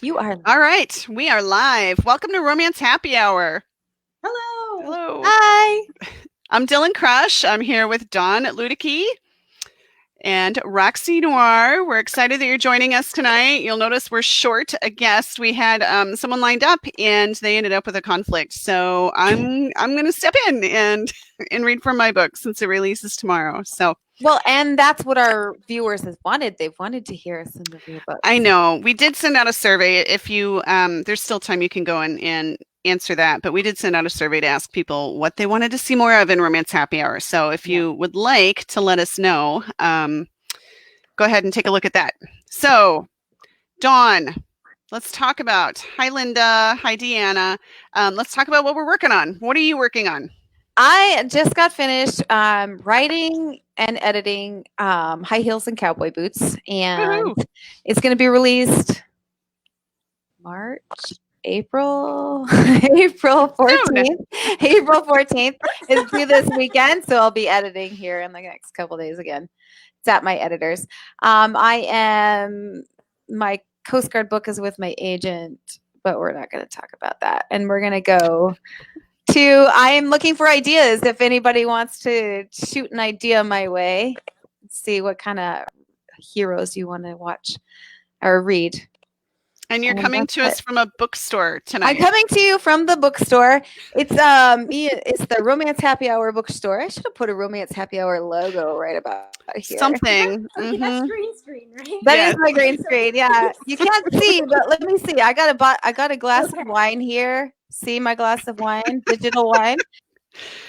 You are. All right, we are live. Welcome to Romance Happy Hour. Hello. Hello. Hi. I'm Dylann Crush. I'm here with Dawn Luedecke and Roxie Noir. We're excited that you're joining us tonight. You'll notice we're short a guest. We had someone lined up and they ended up with a conflict. So I'm going to step in and read from my book since it releases tomorrow. So Well, and that's what our viewers have wanted. They've wanted to hear some of your books. I know. We did send out a survey. If you there's still time you can go and answer that, but we did send out a survey to ask people what they wanted to see more of in Romance Happy Hour. So if you would like to let us know, go ahead and take a look at that. So, Dawn, let's talk about. Hi, Linda. Hi, Deanna. Let's talk about what we're working on. What are you working on? I just got finished writing and editing High Heels and Cowboy Boots, and it's going to be released April 14th. April 14th is due this weekend, so I'll be editing here in the next couple days again. It's at my editor's. My Coast Guard book is with my agent, but we're not going to talk about that. And we're going to go I am looking for ideas. If anybody wants to shoot an idea my way, see what kind of heroes you want to watch or read. And you're coming to us from a bookstore tonight. I'm coming to you from the bookstore. It's the Romance Happy Hour bookstore. I should have put a Romance Happy Hour logo right about here. Something. Okay, that's green screen, right? That is my green screen. Yeah, you can't see, but let me see. I got a glass of wine here. See my glass of wine, digital wine.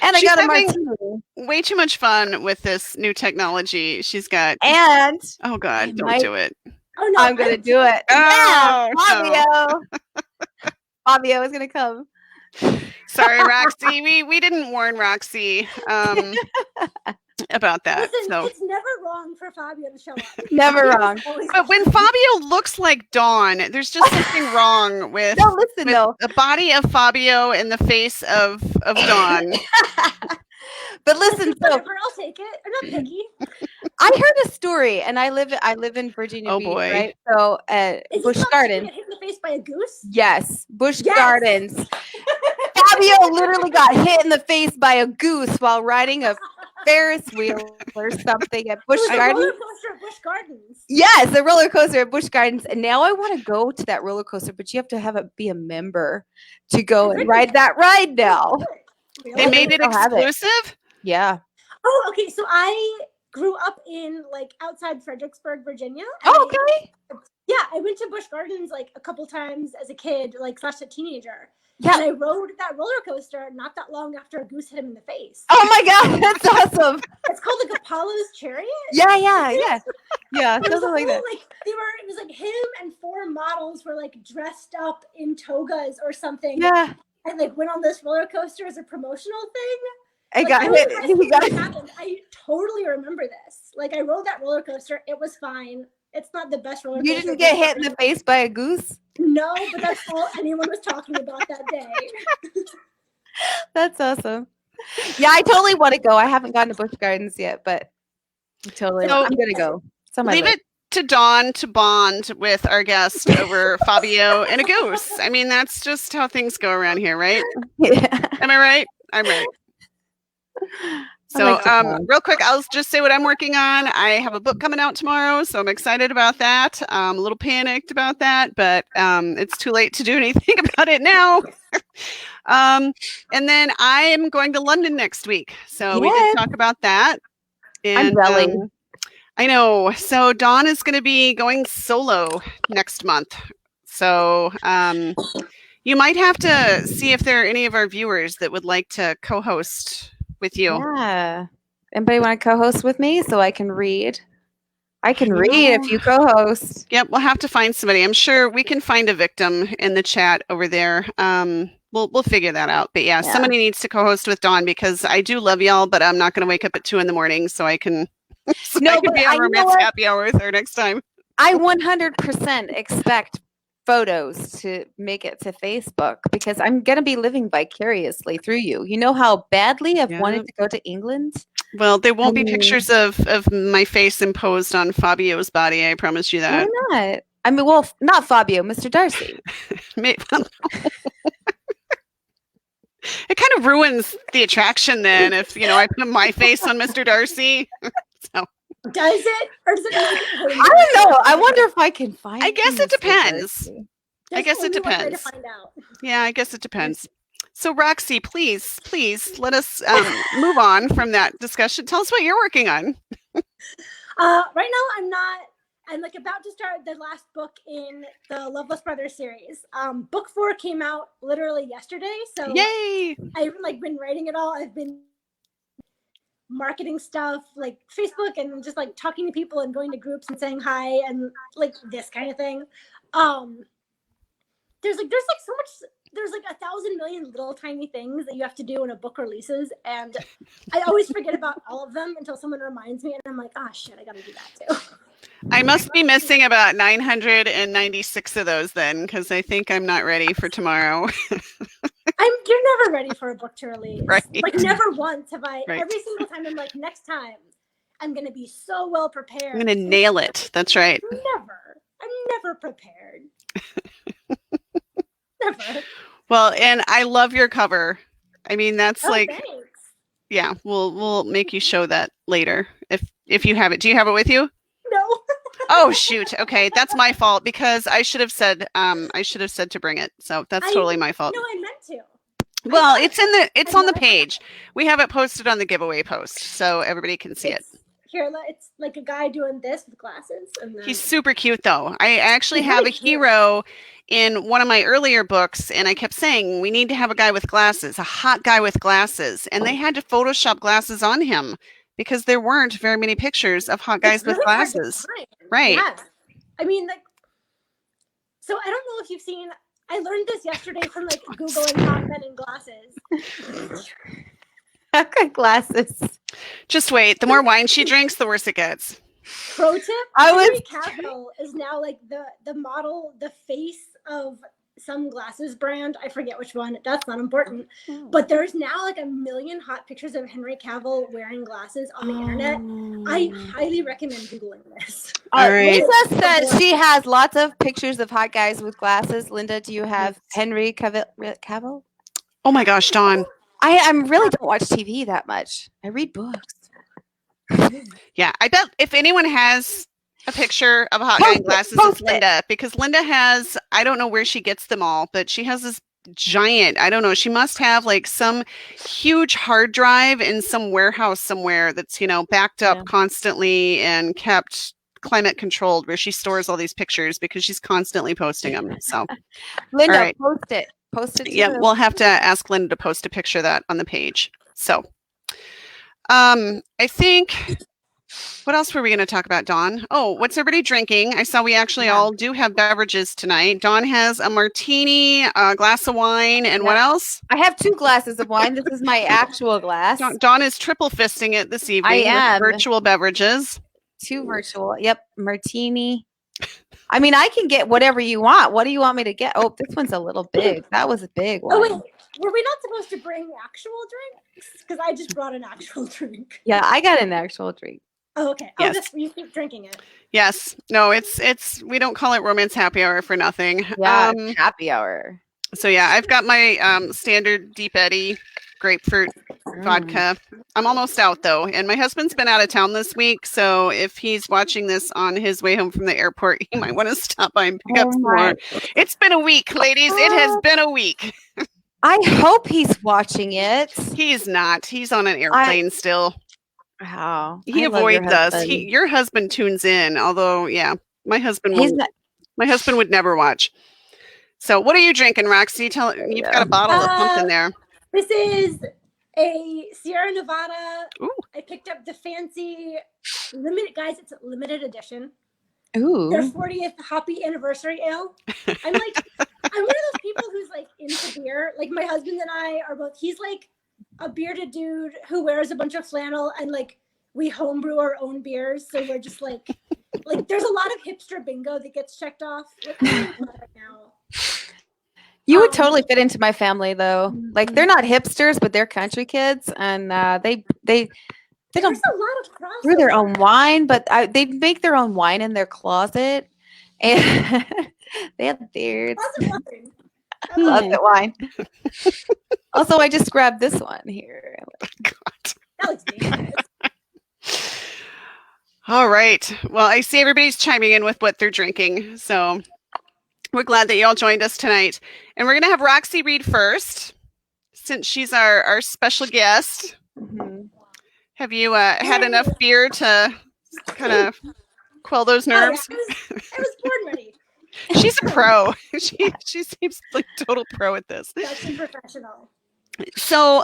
And I got a martini. Way too much fun with this new technology. She's got. And oh God, don't do it. Oh no, I'm gonna do it. Oh, Fabio. Fabio is gonna come. Sorry, Roxie. We didn't warn Roxie about that. Listen, so it's never wrong for Fabio to show up. Never wrong. But when Fabio looks like Dawn, there's just something wrong with, the body of Fabio and the face of Dawn. But listen, whatever, I'll take it. I'm not picky. I heard a story, and I live in Virginia Beach, right? So Busch Gardens. Get hit in the face by a goose? Yes, Busch Gardens. Fabio literally got hit in the face by a goose while riding a Ferris wheel or something at Busch Gardens. Roller coaster at Busch Gardens. Yes, the roller coaster at Busch Gardens. And now I want to go to that roller coaster, but you have to be a member to go and ride that ride now. They made it exclusive? Yeah. Oh, okay. So I grew up in outside Fredericksburg, Virginia. Oh, okay. Yeah, I went to Busch Gardens a couple times as a kid, / a teenager. Yeah. And I rode that roller coaster not that long after a goose hit him in the face. Oh my God, that's awesome. It's called Apollo's Chariot. Yeah. Yeah, something like that. It was him and 4 models were dressed up in togas or something. Yeah. And went on this roller coaster as a promotional thing. I got hit. I totally remember this. I rode that roller coaster. It was fine. It's not the best roller coaster. You didn't get hit in the face by a goose? No, but that's all anyone was talking about that day. That's awesome. Yeah, I totally want to go. I haven't gone to Busch Gardens yet, but I'm going to go. Leave it to Dawn to bond with our guest over Fabio and a goose. I mean, that's just how things go around here, right? Yeah. Am I right? I'm right. So, real quick, I'll just say what I'm working on. I have a book coming out tomorrow, so I'm excited about that. I'm a little panicked about that, but it's too late to do anything about it now. And then I am going to London next week, so we did talk about that. And, I'm jelly. I know. So Dawn is going to be going solo next month. So you might have to see if there are any of our viewers that would like to co-host with you. Yeah. Anybody want to co-host with me so I can read? I can read if you co-host. Yep, we'll have to find somebody. I'm sure we can find a victim in the chat over there. We'll figure that out. But yeah, somebody needs to co-host with Dawn because I do love y'all, but I'm not going to wake up at 2 a.m. so I can be on Romance Happy Hour with her next time. I 100% expect photos to make it to Facebook because I'm going to be living vicariously through you. You know how badly I've wanted to go to England? Well, there won't be pictures of my face imposed on Fabio's body. I promise you that. Why not? I mean, well, not Fabio, Mr. Darcy. It kind of ruins the attraction then if, I put my face on Mr. Darcy. So Does it? Or does it make it I don't know. I wonder if I can find I guess Mr. it depends. Darcy. I guess it There's only one way to depends. find out. Yeah, I guess it depends. So Roxie, please let us move on from that discussion. Tell us what you're working on. Right now I'm like about to start the last book in the Loveless Brothers series. Book 4 came out literally yesterday. So Yay! I've like been writing it all. I've been marketing stuff like Facebook and just like talking to people and going to groups and saying hi and like this kind of thing. There's like so much. There's like 1,000 million little tiny things that you have to do when a book releases, and I always forget about all of them until someone reminds me, and I'm like, oh shit, I gotta do that too. I must be missing about 996 of those then, because I think I'm not ready for tomorrow. You're never ready for a book to release. Right. Like never once have I. Right. Every single time I'm like, next time I'm gonna be so well prepared. I'm gonna nail it. That's right. I'm never prepared. Never. Well, and I love your cover. I mean, that's Thanks. yeah. We'll make you show that later if you have it. Do you have it with you? No. Oh shoot. Okay, that's my fault because I should have said to bring it. So that's totally my fault. No, I meant to. Well, it's on the page. We have it posted on the giveaway post, so everybody can see it. Here, it's like a guy doing this with glasses. And then... He's super cute, though. I actually He's have a really cute. hero in one of my earlier books, and I kept saying, we need to have a guy with glasses, a hot guy with glasses. And they had to Photoshop glasses on him because there weren't very many pictures of hot guys with glasses. Right. Yeah. I mean, like, so I don't know if you've seen, I learned this yesterday from like Googling hot men in glasses. Okay, glasses. Just wait. The more wine she drinks, the worse it gets. Pro tip: Henry Cavill is now like the model, the face of some glasses brand. I forget which one. That's not important. But there's now like 1 million hot pictures of Henry Cavill wearing glasses on the internet. I highly recommend Googling this. All right. Lisa said she has lots of pictures of hot guys with glasses. Linda, do you have Henry Cavill? Oh my gosh, Dawn. I really don't watch TV that much. I read books. Yeah, I bet if anyone has a picture of a hot guy in glasses, it's Linda. Because Linda has, I don't know where she gets them all, but she has this giant, I don't know, she must have like some huge hard drive in some warehouse somewhere that's, backed up constantly and kept climate controlled, where she stores all these pictures because she's constantly posting them. So, Linda, right. post it. Post it. Yeah, we'll have to ask Linda to post a picture of that on the page. So, I think, what else were we going to talk about, Dawn? Oh, what's everybody drinking? I saw we actually all do have beverages tonight. Dawn has a martini, a glass of wine, and what else? I have 2 glasses of wine. This is my actual glass. Dawn is triple fisting it this evening. I am. With virtual beverages. 2 virtual. Yep, martini. I mean, I can get whatever you want. What do you want me to get? Oh, this one's a little big. That was a big one. Oh, wait. Were we not supposed to bring actual drinks? Because I just brought an actual drink. Yeah, I got an actual drink. Oh, okay. Yes. You keep drinking it. Yes. No, it's we don't call it romance happy hour for nothing. Yeah, happy hour. So yeah, I've got my standard Deep Eddy grapefruit vodka. I'm almost out though, and my husband's been out of town this week, so if he's watching this on his way home from the airport, he might want to stop by and pick up some more. It's been a week, ladies. It has been a week. I hope he's watching it. He's not. He's on an airplane still. Wow. He avoids us. Your husband tunes in, although yeah, my husband would never watch. So what are you drinking, Roxie? You've got a bottle of something there. This is a Sierra Nevada. Ooh. I picked up the fancy limited, guys. It's a limited edition. Ooh. Their 40th happy anniversary ale. I'm one of those people who's like into beer. Like my husband and I are both. He's like a bearded dude who wears a bunch of flannel, and like we homebrew our own beers. So we're just like there's a lot of hipster bingo that gets checked off right now. You would totally fit into my family, though. Like they're not hipsters, but they're country kids, and they don't There's a lot of brew their own wine, but they make their own wine in their closet, And they have beards. Lots of wine. I Hmm. love Lots it. of wine. Also, I just grabbed this one here. God. That looks dangerous. All right. Well, I see everybody's chiming in with what they're drinking. So we're glad that you all joined us tonight. And we're going to have Roxie read first, since she's our special guest. Mhm. Have you had enough beer to kind of quell those Oh, yeah, nerves? I was born ready. She's a pro. She seems like total pro at this. That's professional. So,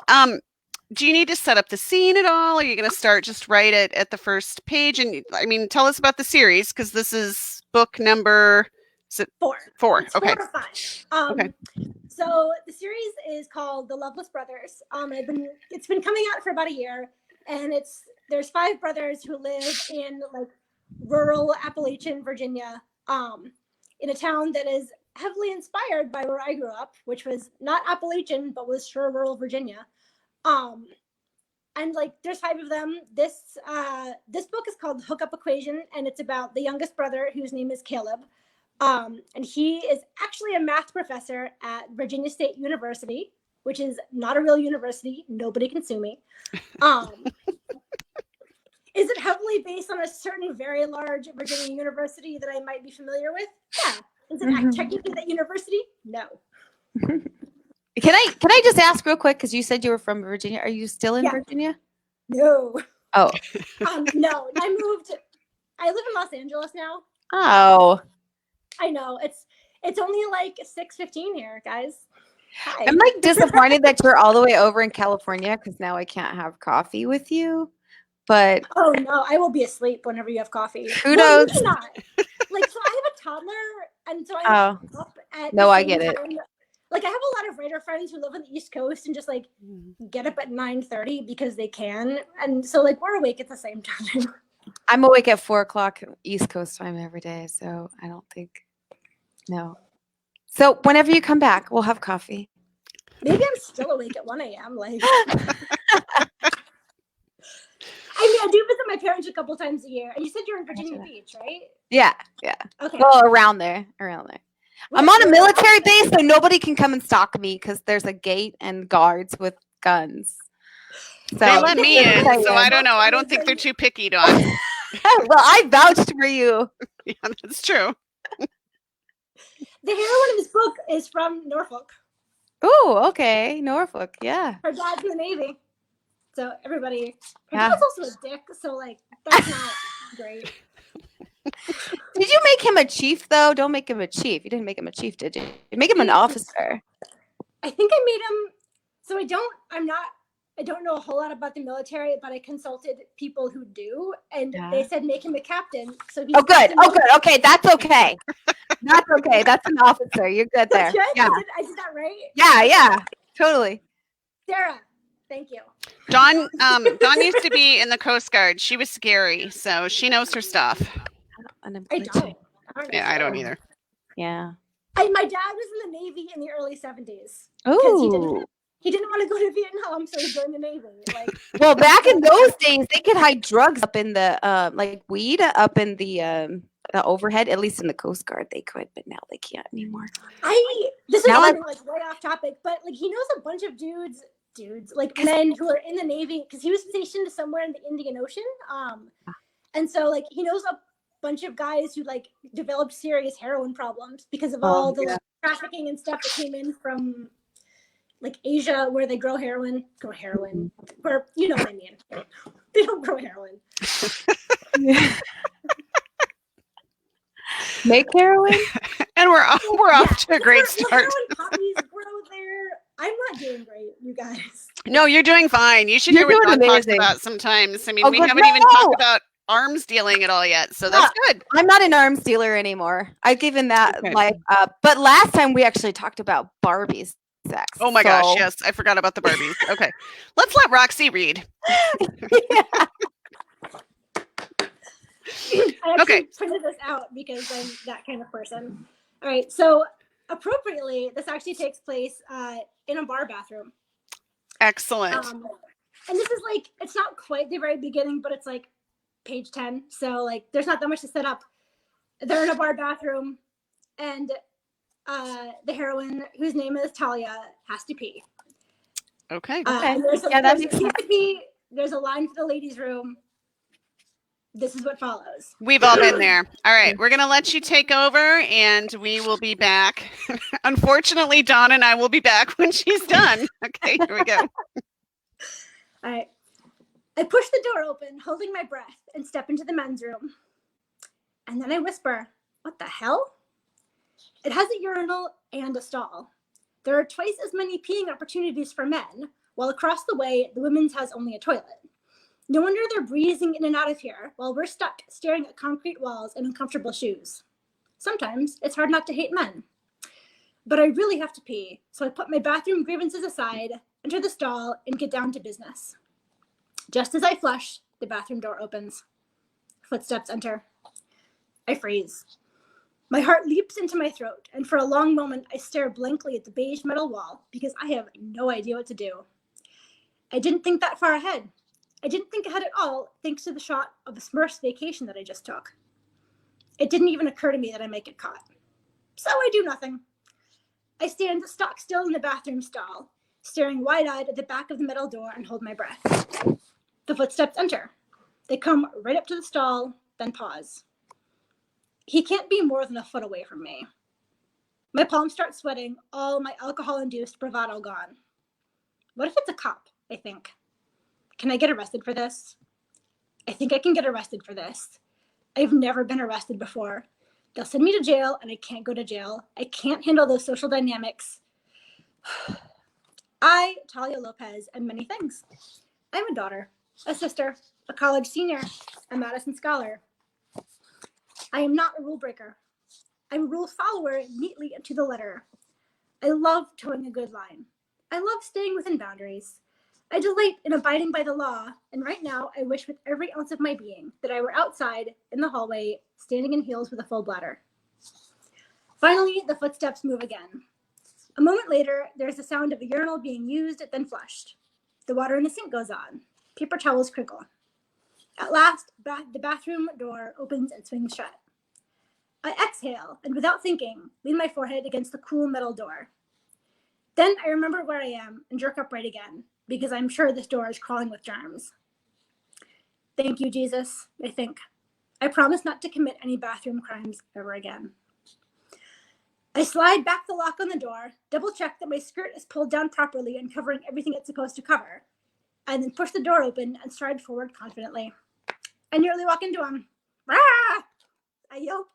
do you need to set up the scene at all? Are you going to start just right at the first page? And I mean, tell us about the series, because this is book number, is it 4. 4? It's Okay. 4 or 5. Okay. So the series is called The Loveless Brothers. It's been coming out for about a year, and there's 5 brothers who live in like rural Appalachian Virginia, in a town that is heavily inspired by where I grew up, which was not Appalachian but was sure rural Virginia. And like there's 5 of them. This book is called Hookup Equation, and it's about the youngest brother whose name is Caleb. And he is actually a math professor at Virginia State University, which is not a real university. Nobody can sue me. Is it heavily based on a certain very large Virginia university that I might be familiar with? Yeah. Is it technically that university? No. Can I just ask real quick, because you said you were from Virginia? Are you still in Yeah. Virginia? No. Oh. No. I live in Los Angeles now. Oh. I know. It's only like 6:15 here, guys. Hi. I'm like disappointed that you're all the way over in California, because now I can't have coffee with you. But Oh no, I will be asleep whenever you have coffee. Kudos. Well, maybe not. Like, so I have a toddler, and so I'm up at No, the I same get it. time. Like, I have a lot of writer friends who live on the East Coast and just like get up at 9:30 because they can, and so like we're awake at the same time. I'm awake at 4:00 East Coast time every day, so I don't think. No. So whenever you come back, we'll have coffee. Maybe I'm still awake at 1 a.m. Like, I mean, I do visit my parents a couple times a year. And you said you're in Virginia Beach, right? Yeah. Okay. Well, around there. I'm on a military base, so nobody can come and stalk me because there's a gate and guards with guns. So They let me in, excited. so I don't know. I don't think they're too picky, Dawn. Well, I vouched for you. Yeah, that's true. The heroine in this book is from Norfolk. Oh, okay. Norfolk, yeah. Her dad's in the Navy. So everybody, her Yeah. dad's also a dick, so like that's not great. Did you make him a chief, though? Don't make him a chief. You didn't make him a chief, did you? You make him an officer. I think I made him. So I don't know a whole lot about the military, but I consulted people who do, and they said make him a captain. So he's Oh, good. captain. Oh, good. Okay, that's okay. That's okay. That's an officer. You're good there. That's good? Yeah. I did that right? Yeah. Totally. Sarah, thank you. Dawn used to be in the Coast Guard. She was scary, so she knows her stuff. I don't. Yeah, I don't either. Yeah. My dad was in the Navy in the early 70s. Oh. He didn't want to go to Vietnam, so he joined the Navy. Like, Well, back in those days, they could hide drugs up in the like weed up in the overhead. At least in the Coast Guard, they could, but now they can't anymore. This is Now like way off topic, but like he knows a bunch of dudes, like men who are in the Navy because he was stationed somewhere in the Indian Ocean. And so like he knows a bunch of guys who like developed serious heroin problems because of all the like, trafficking and stuff that came in from like Asia, where they grow heroin, where you know what I mean. They don't grow heroin. Make heroin, and we're off to a great start. Heroin poppies grow there. I'm not doing great, you guys. No, you're doing fine. You should You're hear what doing Dawn talks amazing. about sometimes. I mean, Oh, we good. haven't even No! talked about arms dealing at all yet, so that's good. I'm not an arms dealer anymore. I've given that Okay. life up. But last time we actually talked about Barbie's sex. Oh my gosh, yes, I forgot about the Barbies. Okay, let's let Roxie read. I actually Okay. printed this out because I'm that kind of person. All right, so appropriately, this actually takes place in a bar bathroom. Excellent. And this is like, it's not quite the very beginning, but it's like page 10. So like, there's not that much to set up. they're in a bar bathroom, and the heroine, whose name is Talia, has to pee. Okay. Okay. There's Yeah, that makes he has sense. to pee. There's a line for the ladies' room. This is what follows. We've all been there. All right, we're going to let you take over, and we will be back. Unfortunately, Dawn and I will be back when she's done. Okay, here we go. All right. I push the door open, holding my breath, and step into the men's room. And then I whisper, "What the hell?" It has a urinal and a stall. There are twice as many peeing opportunities for men, while across the way, the women's has only a toilet. No wonder they're breezing in and out of here while we're stuck staring at concrete walls and uncomfortable shoes. Sometimes it's hard not to hate men. But I really have to pee, so I put my bathroom grievances aside, enter the stall, and get down to business. Just as I flush, the bathroom door opens. Footsteps enter. I freeze. My heart leaps into my throat, and for a long moment, I stare blankly at the beige metal wall because I have no idea what to do. I didn't think that far ahead. I didn't think ahead at all, thanks to the shot of a Smurfs vacation that I just took. It didn't even occur to me that I might get caught. So I do nothing. I stand stock still in the bathroom stall, staring wide-eyed at the back of the metal door and hold my breath. The footsteps enter. They come right up to the stall, then pause. He can't be more than a foot away from me. My palms start sweating, all my alcohol-induced bravado gone. What if it's a cop, I think? Can I get arrested for this? I think I can get arrested for this. I've never been arrested before. They'll send me to jail, and I can't go to jail. I can't handle those social dynamics. I, Talia Lopez, am many things. I'm a daughter, a sister, a college senior, a Madison scholar. I am not a rule breaker. I'm a rule follower neatly to the letter. I love towing a good line. I love staying within boundaries. I delight in abiding by the law, and right now I wish with every ounce of my being that I were outside in the hallway, standing in heels with a full bladder. Finally, the footsteps move again. A moment later, there's the sound of a urinal being used, then flushed. The water in the sink goes on. Paper towels crinkle. At last, the bathroom door opens and swings shut. I exhale, and without thinking, lean my forehead against the cool metal door. Then I remember where I am and jerk upright again, because I'm sure this door is crawling with germs. Thank you, Jesus, I think. I promise not to commit any bathroom crimes ever again. I slide back the lock on the door, double check that my skirt is pulled down properly and covering everything it's supposed to cover, and then push the door open and stride forward confidently. I nearly walk into him. Rah! I yelp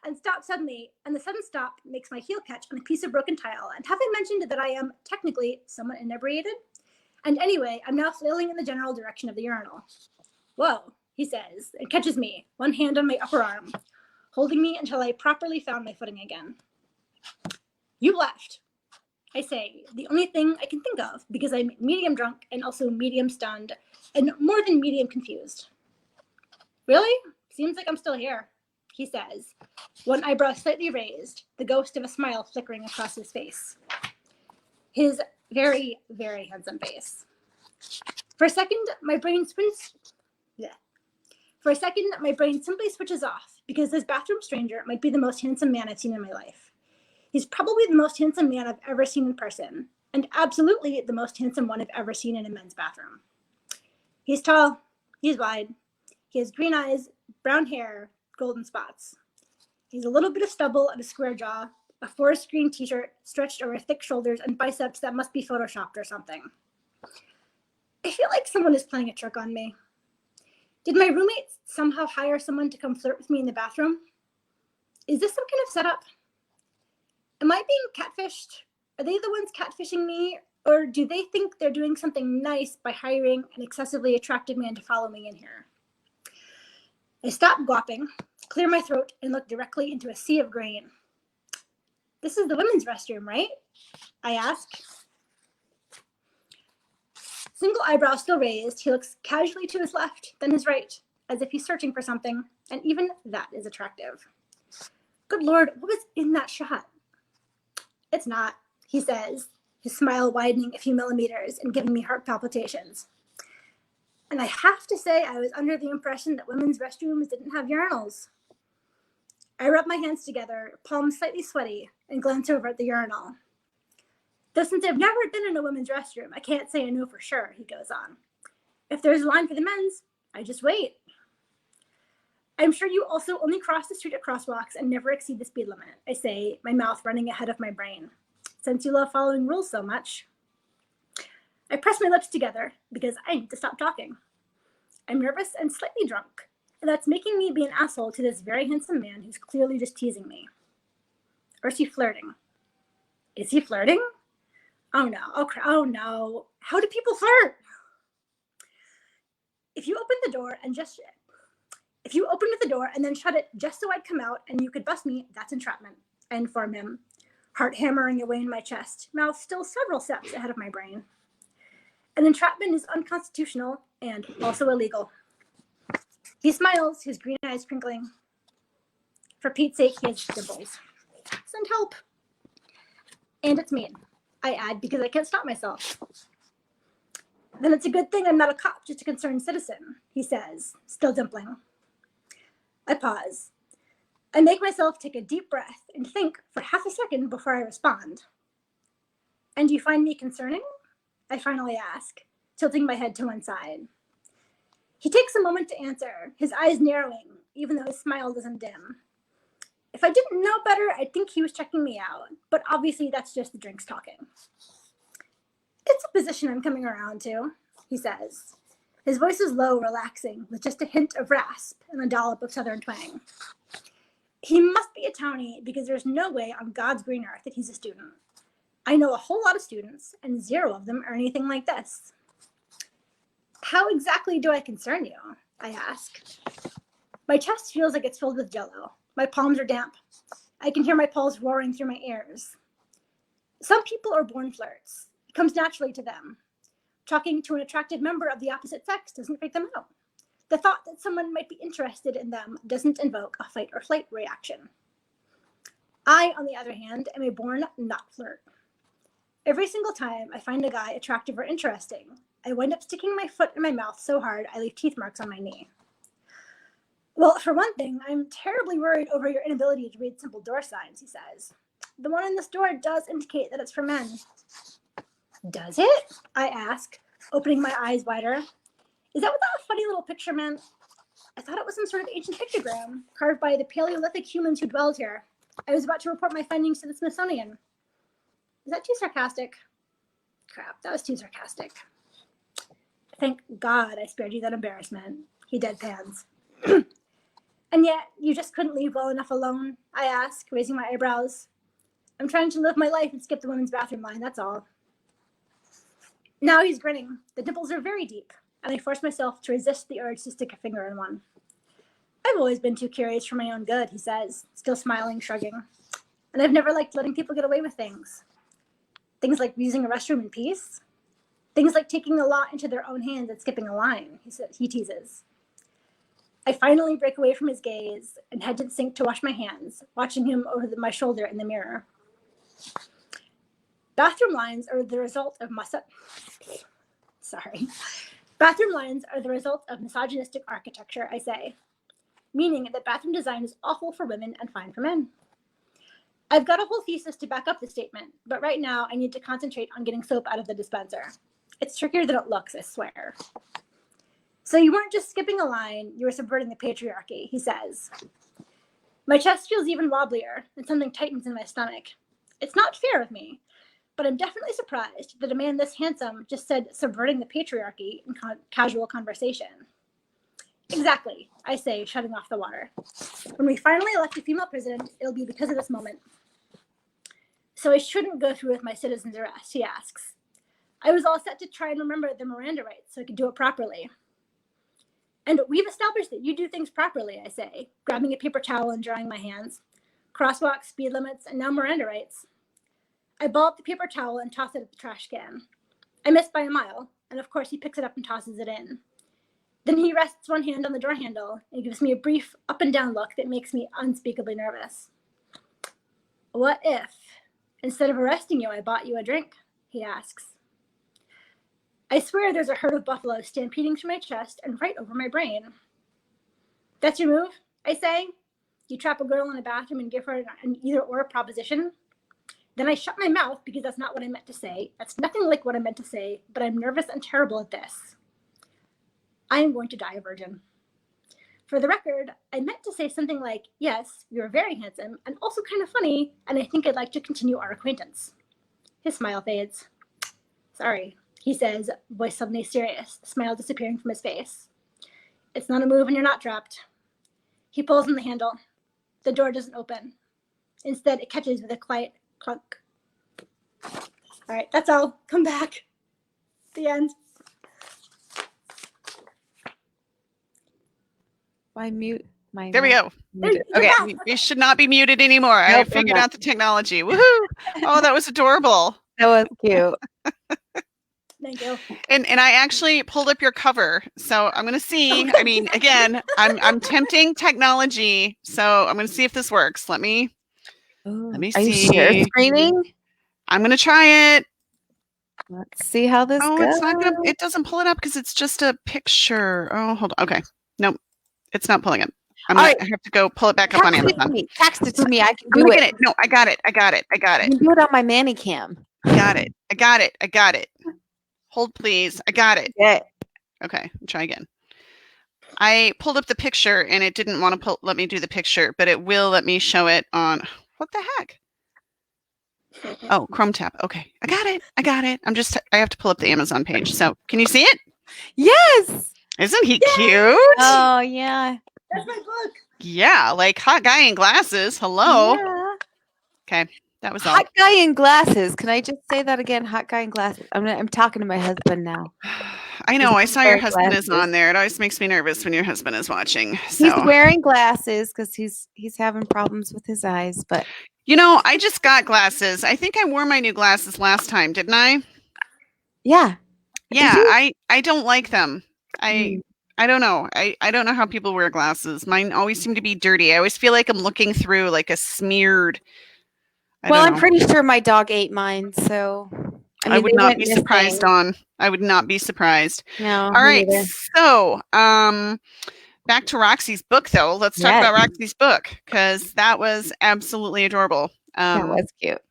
and stop suddenly, and the sudden stop makes my heel catch on a piece of broken tile. And have I mentioned that I am technically somewhat inebriated? And anyway, I'm now flailing in the general direction of the urinal. Whoa, he says, and catches me, one hand on my upper arm, holding me until I properly found my footing again. You left, I say, the only thing I can think of, because I'm medium drunk and also medium stunned and more than medium confused. Really? Seems like I'm still here, he says, one eyebrow slightly raised, the ghost of a smile flickering across his face. His very, very handsome face. For a second, my brain simply switches off, because this bathroom stranger might be the most handsome man I've seen in my life. He's probably the most handsome man I've ever seen in person, and absolutely the most handsome one I've ever seen in a men's bathroom. He's tall, he's wide, he has green eyes, brown hair, golden spots. He's a little bit of stubble and a square jaw, a forest green t-shirt stretched over thick shoulders and biceps that must be photoshopped or something. I feel like someone is playing a trick on me. Did my roommate somehow hire someone to come flirt with me in the bathroom? Is this some kind of setup? Am I being catfished? Are they the ones catfishing me? Or do they think they're doing something nice by hiring an excessively attractive man to follow me in here? I stop gawping, clear my throat, and look directly into a sea of grain. This is the women's restroom, right? I ask. Single eyebrow still raised, he looks casually to his left, then his right, as if he's searching for something, and even that is attractive. Good Lord, what was in that shot? It's not, he says, his smile widening a few millimeters and giving me heart palpitations. And I have to say I was under the impression that women's restrooms didn't have urinals. I rub my hands together, palms slightly sweaty, and glance over at the urinal. Though since I've never been in a women's restroom, I can't say I know for sure, he goes on. If there's a line for the men's, I just wait. I'm sure you also only cross the street at crosswalks and never exceed the speed limit, I say, my mouth running ahead of my brain. Since you love following rules so much. I press my lips together because I need to stop talking. I'm nervous and slightly drunk, and that's making me be an asshole to this very handsome man who's clearly just teasing me. Or is he flirting? Is he flirting? Oh no, oh no. How do people flirt? If you opened the door and then shut it just so I'd come out and you could bust me, that's entrapment, I inform him, heart hammering away in my chest, mouth still several steps ahead of my brain. An entrapment is unconstitutional and also illegal. He smiles, his green eyes crinkling. For Pete's sake, he has dimples. Send help. And it's mean, I add, because I can't stop myself. Then it's a good thing I'm not a cop, just a concerned citizen, he says, still dimpling. I pause. I make myself take a deep breath and think for half a second before I respond. And do you find me concerning? I finally ask, tilting my head to one side. He takes a moment to answer, his eyes narrowing, even though his smile doesn't dim. If I didn't know better, I'd think he was checking me out, but obviously that's just the drinks talking. It's a position I'm coming around to, he says. His voice is low, relaxing, with just a hint of rasp and a dollop of southern twang. He must be a townie because there's no way on God's green earth that he's a student. I know a whole lot of students, and 0 of them are anything like this. How exactly do I concern you? I ask. My chest feels like it's filled with jello. My palms are damp. I can hear my pulse roaring through my ears. Some people are born flirts. It comes naturally to them. Talking to an attractive member of the opposite sex doesn't freak them out. The thought that someone might be interested in them doesn't invoke a fight or flight reaction. I, on the other hand, am a born not flirt. Every single time I find a guy attractive or interesting, I wind up sticking my foot in my mouth so hard I leave teeth marks on my knee. Well, for one thing, I'm terribly worried over your inability to read simple door signs, he says. The one in this door does indicate that it's for men. Does it? I ask, opening my eyes wider. Is that what that funny little picture meant? I thought it was some sort of ancient pictogram carved by the Paleolithic humans who dwelled here. I was about to report my findings to the Smithsonian. Is that too sarcastic? Crap, that was too sarcastic. Thank God I spared you that embarrassment. He deadpans. And yet, you just couldn't leave well enough alone? I ask, raising my eyebrows. I'm trying to live my life and skip the women's bathroom line, that's all. Now he's grinning. The dimples are very deep, and I force myself to resist the urge to stick a finger in one. I've always been too curious for my own good, he says, still smiling, shrugging. And I've never liked letting people get away with things. Things like using a restroom in peace. Things like taking the law into their own hands and skipping a line, he teases. I finally break away from his gaze and head to the sink to wash my hands, watching him over my shoulder in the mirror. Bathroom lines are the result of misogynistic architecture, I say, meaning that bathroom design is awful for women and fine for men. I've got a whole thesis to back up the statement, but right now I need to concentrate on getting soap out of the dispenser. It's trickier than it looks, I swear. So you weren't just skipping a line, you were subverting the patriarchy, he says. My chest feels even wobblier, and something tightens in my stomach. It's not fair of me, but I'm definitely surprised that a man this handsome just said subverting the patriarchy in casual conversation. Exactly, I say, shutting off the water. When we finally elect a female president, it'll be because of this moment. So I shouldn't go through with my citizen's arrest, he asks. I was all set to try and remember the Miranda rights so I could do it properly. And we've established that you do things properly, I say, grabbing a paper towel and drying my hands. Crosswalks, speed limits, and now Miranda rights. I ball up the paper towel and toss it at the trash can. I miss by a mile, and of course he picks it up and tosses it in. Then he rests one hand on the door handle and gives me a brief up and down look that makes me unspeakably nervous. What if, instead of arresting you, I bought you a drink? He asks. I swear there's a herd of buffaloes stampeding through my chest and right over my brain. That's your move, I say, you trap a girl in a bathroom and give her an either or proposition. Then I shut my mouth because that's not what I meant to say. That's nothing like what I meant to say, but I'm nervous and terrible at this. I am going to die a virgin. For the record, I meant to say something like, yes, you're very handsome and also kind of funny, and I think I'd like to continue our acquaintance. His smile fades. Sorry, he says, voice suddenly serious, smile disappearing from his face. It's not a move and you're not trapped. He pulls on the handle. The door doesn't open. Instead, it catches with a quiet clunk. All right, that's all. Come back. The end. Why mute my There we go. muted. You're Okay. back. You should not be muted anymore. I Nope, I'm figured not. out the technology. Woohoo! Oh, that was adorable. That was cute. Thank you. And I actually pulled up your cover, so I'm gonna see. I mean, again, I'm tempting technology, so I'm gonna see if this works. Let me Are see. you share screening? I'm gonna try it. Let's see how this Oh, goes. it's not gonna. It doesn't pull it up because it's just a picture. Oh, hold on. Okay, nope, it's not pulling it. I'm All gonna right. have to go pull it back up on Text it to Amazon. me. Text it to me. I can I'm do gonna it. get it. No, I got it. I got it. I got I it. can do it on my Manny cam. I got it. I got it. I got it. Hold, please. I got it. Yeah. Okay, try again. I pulled up the picture and it didn't want to let me do the picture, but it will let me show it on. What the heck? Oh, Chrome tab. Okay, I got it. I got it. I have to pull up the Amazon page. So, can you see it? Yes. Isn't he cute? Oh yeah. That's my book. Yeah, like hot guy in glasses. Hello. Yeah. Okay, that was all. Hot guy in glasses. Can I just say that again? Hot guy in glasses. I'm talking to my husband now. I know. I saw your wearing husband is glasses. on there. It always makes me nervous when your husband is watching. He's So, wearing glasses because he's having problems with his eyes. But you know, I just got glasses. I think I wore my new glasses last time, didn't I? yeah. Yeah, you? I don't like them. I don't know. I don't know how people wear glasses. Mine always seem to be dirty. I always feel like I'm looking through like a smeared. Well, I'm know. pretty sure my dog ate mine, so I mean, would they not went be missing. surprised on. I would not be surprised. No. All me right. neither. So, back to Roxie's book though. Let's talk Yes. about Roxie's book because that was absolutely adorable. That was cute.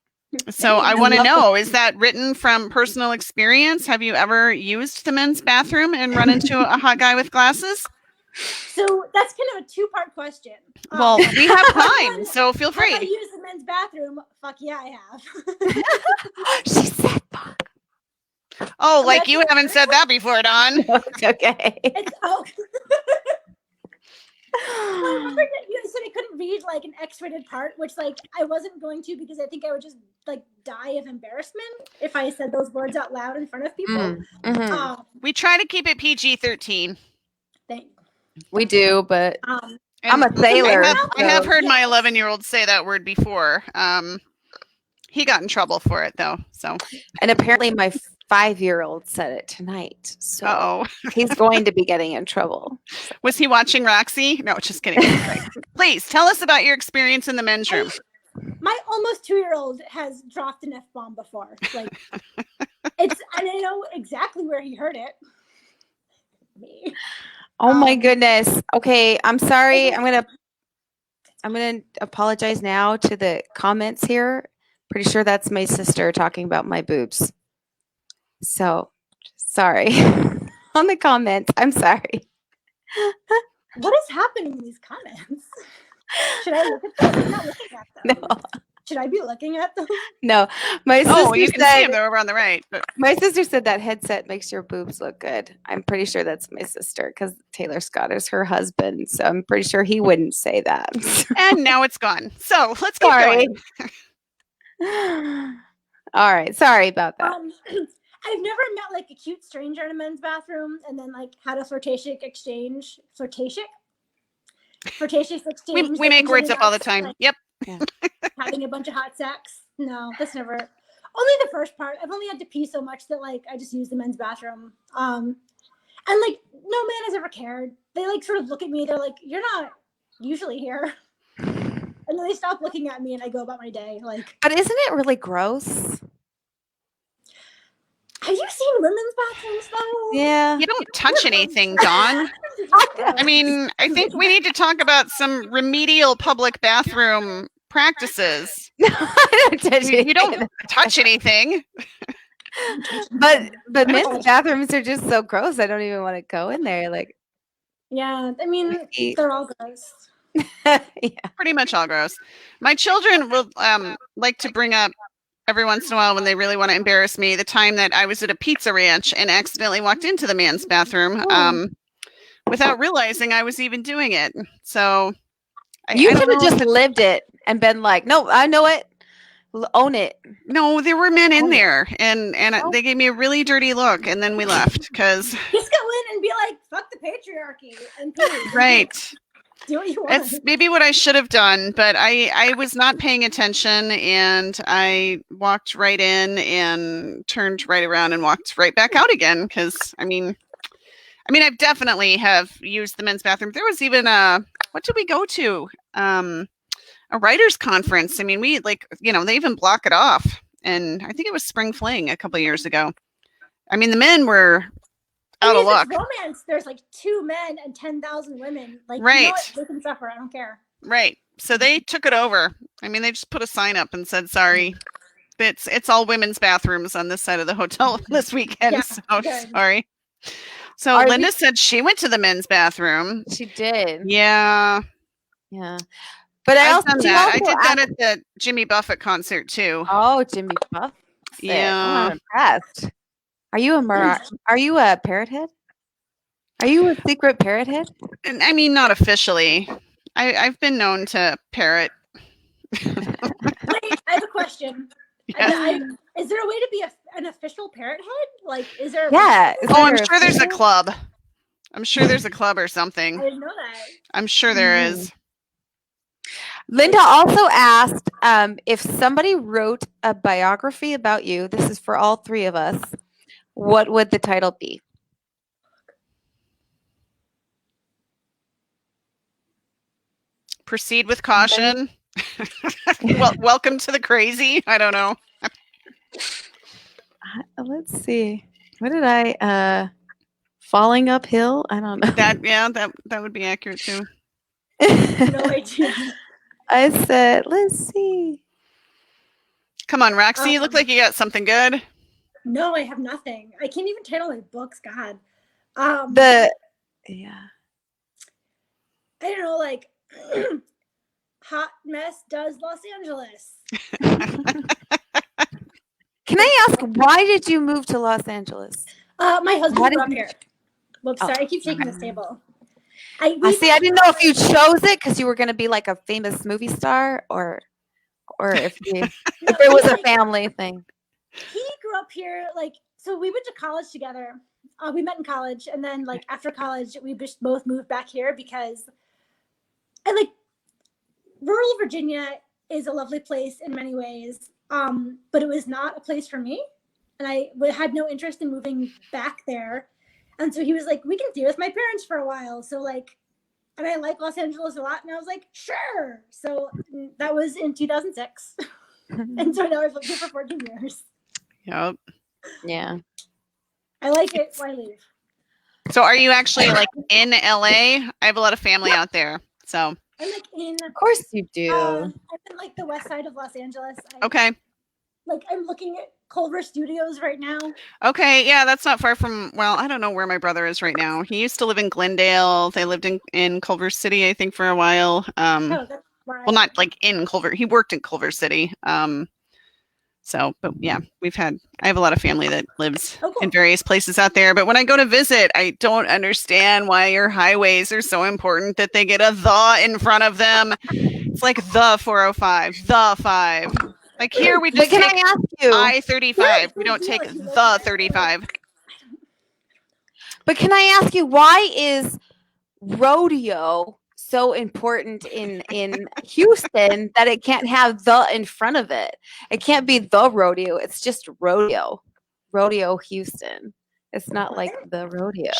So I I want to love know, is that written from personal experience? Have you ever used the men's bathroom and run into a hot guy with glasses? So that's kind of a two-part question. Well, we have time, so feel Have I free. used the men's bathroom? Fuck yeah, I have. She said, "Fuck." Oh, like That's you it. haven't said that before, Dawn. It's okay. It's, oh. I remember that you said I couldn't read like an X-rated part, which like I wasn't going to because I think I would just like die of embarrassment if I said those words out loud in front of people. Mhm. We try to keep it PG-13. We do, but And I'm a sailor. I have so- heard my 11-year-old say that word before. He got in trouble for it though. So, and apparently my 5-year-old said it tonight. So uh-oh. he's going to be getting in trouble. Was he watching Roxie? No, just kidding. Please tell us about your experience in the men's room. My almost 2-year-old has dropped an F-bomb before. Like it's, and I know exactly where he heard it. Me. Oh my goodness. Okay, I'm sorry. I'm gonna apologize now to the comments here. Pretty sure that's my sister talking about my boobs. So sorry. On the comments. I'm sorry. What is happening in these comments? Should I look at them? I'm not looking at them. No. Should I be looking at them? No. My sister Oh, you can see said him. They're over on the right. But my sister said that headset makes your boobs look good. I'm pretty sure that's my sister because Taylor Scott is her husband. So I'm pretty sure he wouldn't say that. and now it's gone. So let's keep Sorry. going. All right. Sorry about that. I've never met like a cute stranger in a men's bathroom and then like had a flirtatious exchange. Flirtatious exchange. We that make ends words in up all the us, time. like, Yep. having a bunch of hot sex. No, that's never. Only the first part. I've only had to pee so much that like I just use the men's bathroom. And like no man has ever cared. They like sort of look at me. They're like, "You're not usually here." And then they stop looking at me, and I go about my day. Like, But isn't it really gross? Have you seen women's bathrooms though? Yeah. You don't touch anything, Dawn. I mean, I think we need to talk about some remedial public bathroom practices. I don't touch You don't anything. touch anything. But men's bathrooms are just so gross. I don't even want to go in there. Like, yeah, I mean, feet. they're all gross. yeah. Pretty much all gross. My children will like to bring up every once in a while when they really want to embarrass me the time that I was at a pizza ranch and accidentally walked into the man's bathroom without realizing I was even doing it. So You I don't should have know just lived it and been like, no, I know it. Own it. No, there were men in Oh. there, and they gave me a really dirty look, and then we left because Just go in and be like, "Fuck the patriarchy," and please, right. do what you want. That's maybe what I should have done, but I was not paying attention, and I walked right in and turned right around and walked right back out again. Because I mean, I've definitely have used the men's bathroom. There was even what did we go to? A writers' conference. I mean, we they even block it off, and I think it was Spring Fling a couple of years ago. I mean, the men were out of luck. Romance. There's like 2 men and 10,000 women. Like, right. You know what? They can suffer. I don't care. Right. So they took it over. I mean, they just put a sign up and said, "Sorry, it's all women's bathrooms on this side of the hotel this weekend." Yeah, so good. sorry. So Linda said she went to the men's bathroom. She did. Yeah. Yeah. But I did that at the Jimmy Buffett concert too. Oh, Jimmy Buffett. Yeah. Oh, I'm impressed. Are you a parrot head? Are you a secret parrot head? And I mean, not officially. I've been known to parrot. Wait, I have a question. Yeah. Is there a way to be an official parrot head? Like, is there? Yeah. I'm sure there's a club. I'm sure there's a club or I something. didn't know that. I'm sure there is. Linda also asked if somebody wrote a biography about you. This is for all 3 of us. What would the title be? Proceed with caution. Well, welcome to the crazy. I don't know. Let's see. What did I falling uphill? I don't know. That would be accurate too. No idea. I said, let's see. Come on, Roxie, you look like you got something good. No, I have nothing. I can't even title my books. God. Yeah. I don't know, like Hot Mess Does Los Angeles. Can I ask, why did you move to Los Angeles? My husband grew up here. Whoops, sorry, I keep shaking this table. I didn't know if you chose it because you were going to be like a famous movie star, or if it was a family thing. He grew up here, so we went to college together. We met in college, and then after college, we just both moved back here because rural Virginia is a lovely place in many ways, but it was not a place for me, and I had no interest in moving back there. And so he was like, "We can stay with my parents for a while." So and I like Los Angeles a lot, and I was like, "Sure." So that was in 2006, and so now I've lived here for 14 years. Yep. Yeah. I like it. Why leave? So are you actually in LA? I have a lot of family out there. So I'm in. Of course you do. I'm in the west side of Los Angeles. Okay. I'm looking at Culver Studios right now. Okay, yeah, that's not far from. Well, I don't know where my brother is right now. He used to live in Glendale. They lived in Culver City, I think, for a while. That's where well, not in Culver. He worked in Culver City. But yeah, I have a lot of family that lives in various places out there. But when I go to visit, I don't understand why your highways are so important that they get a "the" in front of them. It's like the 405, the 5. Like here we just can take I ask you? I-35. We don't take the 35. But can I ask you, why is rodeo so important in Houston that it can't have "the" in front of it? It can't be the rodeo. It's just rodeo. Rodeo Houston. It's not like the rodeo.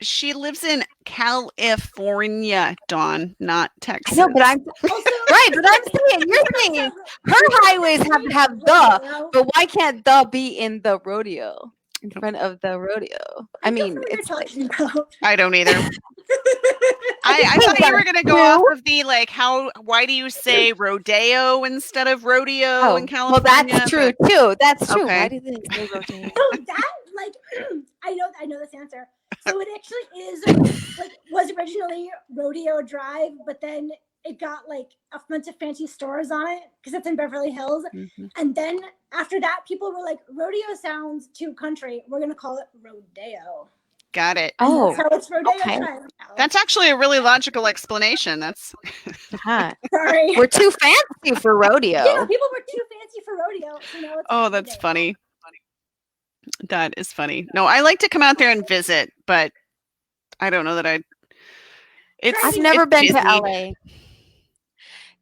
She lives in California, Dawn, not Texas. I know, but I'm right. But I'm saying, you're saying her highways have to have "the," but why can't "the" be in the rodeo? in front of the rodeo. I don't know mean, what you're it's like, talking about. I don't either. I think thought you that's were gonna go true. off of the like why do you say rodeo instead of rodeo in well, California? that's true too. That's true. Okay. Why do they say rodeo? So that like I know this answer. So it actually is like was originally Rodeo Drive, but then it got like a bunch of fancy stores on it because it's in Beverly Hills. Mm-hmm. And then after that, people were like, rodeo sounds too country. We're gonna call it rodeo. Got it. Oh, so it's Rodeo okay. Drive now. That's actually a really logical explanation. That's huh. Sorry. We're too fancy for rodeo. Yeah, people were too fancy for rodeo. So now it's oh, that's rodeo. funny. That is funny. No, I like to come out there and visit, but I don't know that I'd. I've never been busy. to LA.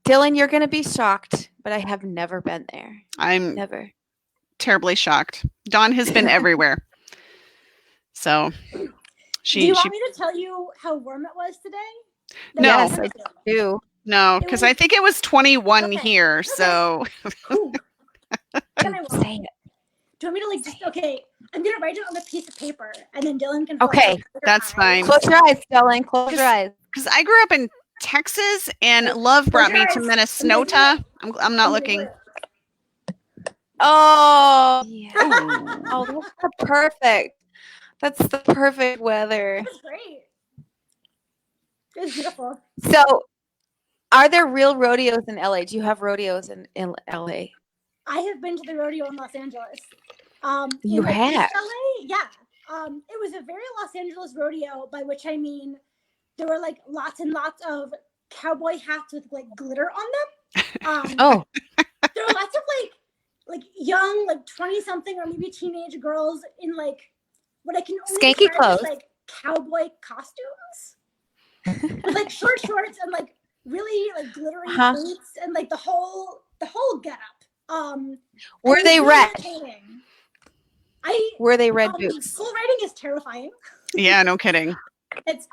Dylan, you're going to be shocked, but I have never been there. I'm Never. terribly shocked. Dawn has been everywhere. So Do she you want me to tell you how warm it was today? No. Yes, I do. no, because I think it was 21 Okay. here. So Cool. Can I Say it. Do you want me to like just okay? I'm gonna write it on a piece of paper, and then Dylan can. Okay, that's fine. Close your eyes, Dylan. Close your eyes. because I grew up in Texas and love brought me to Minnesota. I'm not looking. Oh, yeah. Ooh. Oh, that's the perfect. That's the perfect weather. That's great. It was beautiful. So, are there real rodeos in LA? Do you have rodeos in LA? I have been to the rodeo in Los Angeles. You in like, have? East LA? Yeah. It was a very Los Angeles rodeo, by which I mean there were like lots and lots of cowboy hats with like glitter on them. Oh, There were lots of like young, like 20-something or maybe teenage girls in like what I can only Skanky describe as, clothes. like cowboy costumes. With like short shorts and like really like glittery boots and like the whole getup. were they red? Were they red Bull boots? riding is terrifying. Yeah, no kidding.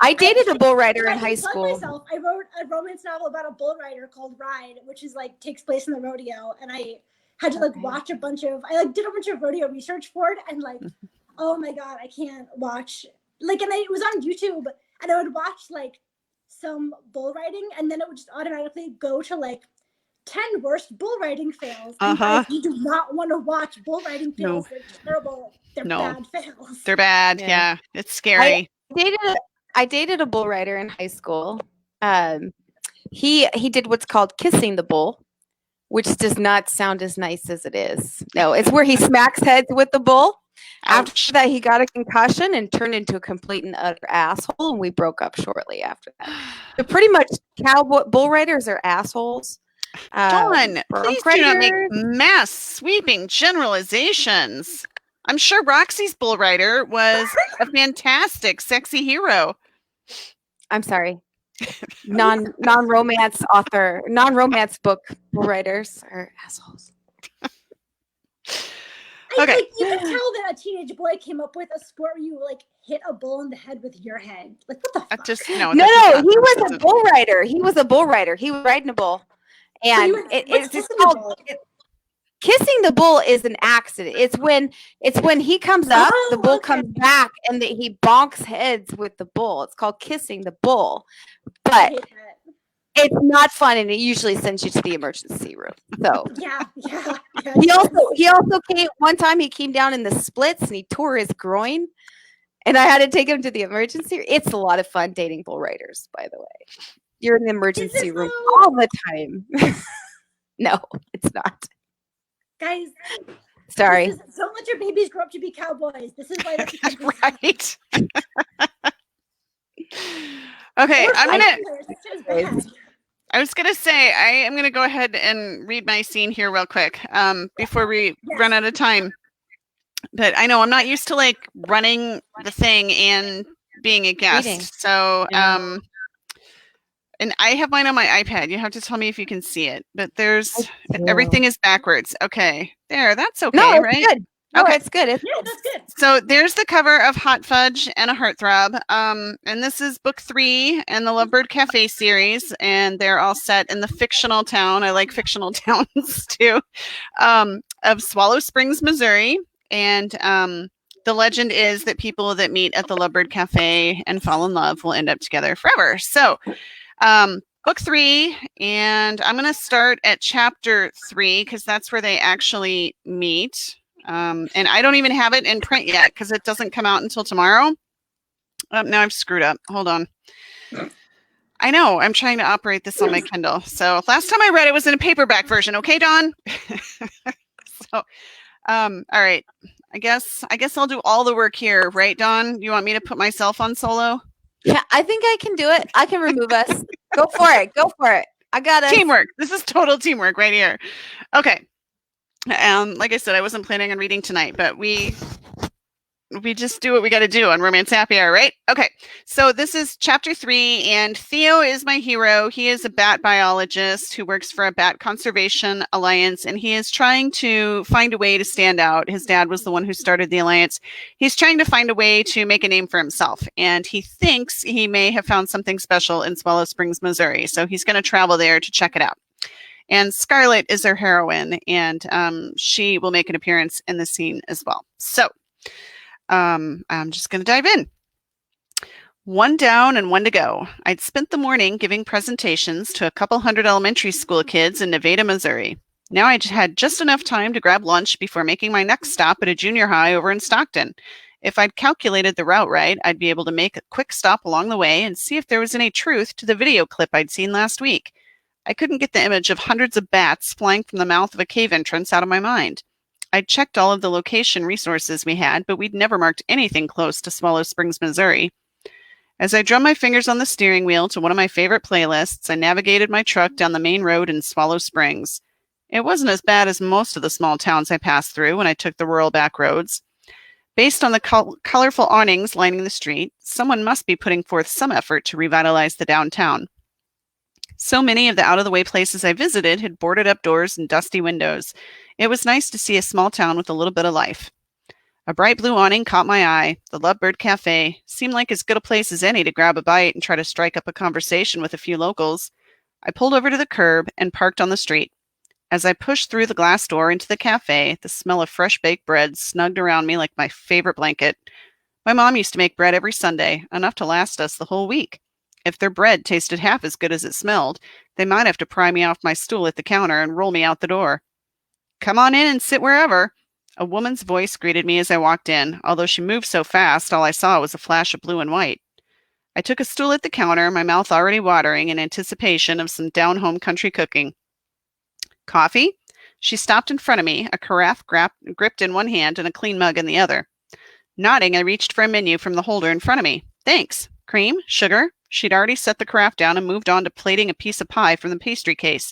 I dated a bull rider in high Plug school. myself, I wrote a romance novel about a bull rider called Ride, which is like takes place in the rodeo, and I had to like watch a bunch of. I like did a bunch of rodeo research for it, and like, oh my god, I can't watch like, and it was on YouTube, and I would watch like some bull riding, and then it would just automatically go to like 10 worst bull riding fails. And guys, you do not want to watch bull riding fails. They're terrible. They're bad fails. They're bad. Yeah, it's scary. I dated a bull rider in high school. He did what's called kissing the bull, which does not sound as nice as it is. No, it's where he smacks heads with the bull. Ouch. After that, he got a concussion and turned into a complete and utter asshole, and we broke up shortly after that. So pretty much, bull riders are assholes. Dawn, please do not make mass sweeping generalizations. I'm sure Roxie's bull rider was a fantastic, sexy hero. I'm sorry. Non-romance author, non-romance book bull riders are assholes. Okay. Like, you can tell that a teenage boy came up with a sport where you like hit a bull in the head with your head. Like what the fuck? No, he was a bull rider. He was a bull rider. He was riding a bull. And it's called kissing the bull is an accident. It's when he comes up, the bull comes back, and he bonks heads with the bull. It's called kissing the bull. But it's not fun, and it usually sends you to the emergency room. So yeah. He also came one time. He came down in the splits and he tore his groin, and I had to take him to the emergency. It's a lot of fun dating bull riders, by the way. You're in the emergency room all the time. No, it's not. Guys, sorry. Don't let your babies grow up to be cowboys. This is why that's right. Okay, I was gonna say I am gonna go ahead and read my scene here real quick before we run out of time. But I know I'm not used to like running the thing and being a guest. Reading. So and I have mine on my iPad. You have to tell me if you can see it. But everything is backwards. Okay. There, that's okay, no, it's right? Good. No, okay. It's good. Yeah, that's good. So there's the cover of Hot Fudge and a Heartthrob. And this is book 3 in the Lovebird Cafe series. And they're all set in the fictional town. I like fictional towns too. Of Swallow Springs, Missouri. And The legend is that people that meet at the Lovebird Cafe and fall in love will end up together forever. So, book 3, and I'm going to start at chapter 3 because that's where they actually meet. And I don't even have it in print yet because it doesn't come out until tomorrow. Now I've screwed up. Hold on. I know. I'm trying to operate this on my Kindle. So last time I read it was in a paperback version. Okay, Dawn? So, all right. I guess I'll do all the work here, right, Dawn? You want me to put myself on solo? Yeah, I think I can do it. I can remove us. Go for it. Go for it. I got it. Teamwork. This is total teamwork right here. Okay. Like I said, I wasn't planning on reading tonight, but we just do what we got to do on Romance Happy Hour, right? Okay. So this is chapter 3, and Theo is my hero. He is a bat biologist who works for a bat conservation alliance, and he is trying to find a way to stand out. His dad was the one who started the alliance. He's trying to find a way to make a name for himself, and he thinks he may have found something special in Swallow Springs, Missouri. So he's going to travel there to check it out. And Scarlett is their heroine, and she will make an appearance in the scene as well. So I'm just going to dive in. One down and one to go. I'd spent the morning giving presentations to a couple hundred elementary school kids in Nevada, Missouri. Now I had just enough time to grab lunch before making my next stop at a junior high over in Stockton. If I'd calculated the route right, I'd be able to make a quick stop along the way and see if there was any truth to the video clip I'd seen last week. I couldn't get the image of hundreds of bats flying from the mouth of a cave entrance out of my mind. I'd checked all of the location resources we had, but we'd never marked anything close to Swallow Springs, Missouri. As I drummed my fingers on the steering wheel to one of my favorite playlists, I navigated my truck down the main road in Swallow Springs. It wasn't as bad as most of the small towns I passed through when I took the rural back roads. Based on the colorful awnings lining the street, someone must be putting forth some effort to revitalize the downtown. So many of the out-of-the-way places I visited had boarded up doors and dusty windows. It was nice to see a small town with a little bit of life. A bright blue awning caught my eye. The Lovebird Cafe seemed like as good a place as any to grab a bite and try to strike up a conversation with a few locals. I pulled over to the curb and parked on the street. As I pushed through the glass door into the cafe, the smell of fresh baked bread snugged around me like my favorite blanket. My mom used to make bread every Sunday, enough to last us the whole week. If their bread tasted half as good as it smelled, they might have to pry me off my stool at the counter and roll me out the door. Come on in and sit wherever. A woman's voice greeted me as I walked in, although she moved so fast all I saw was a flash of blue and white. I took a stool at the counter, my mouth already watering in anticipation of some down-home country cooking. Coffee? She stopped in front of me, a carafe gripped in one hand and a clean mug in the other. Nodding, I reached for a menu from the holder in front of me. Thanks. Cream? Sugar? She'd already set the carafe down and moved on to plating a piece of pie from the pastry case.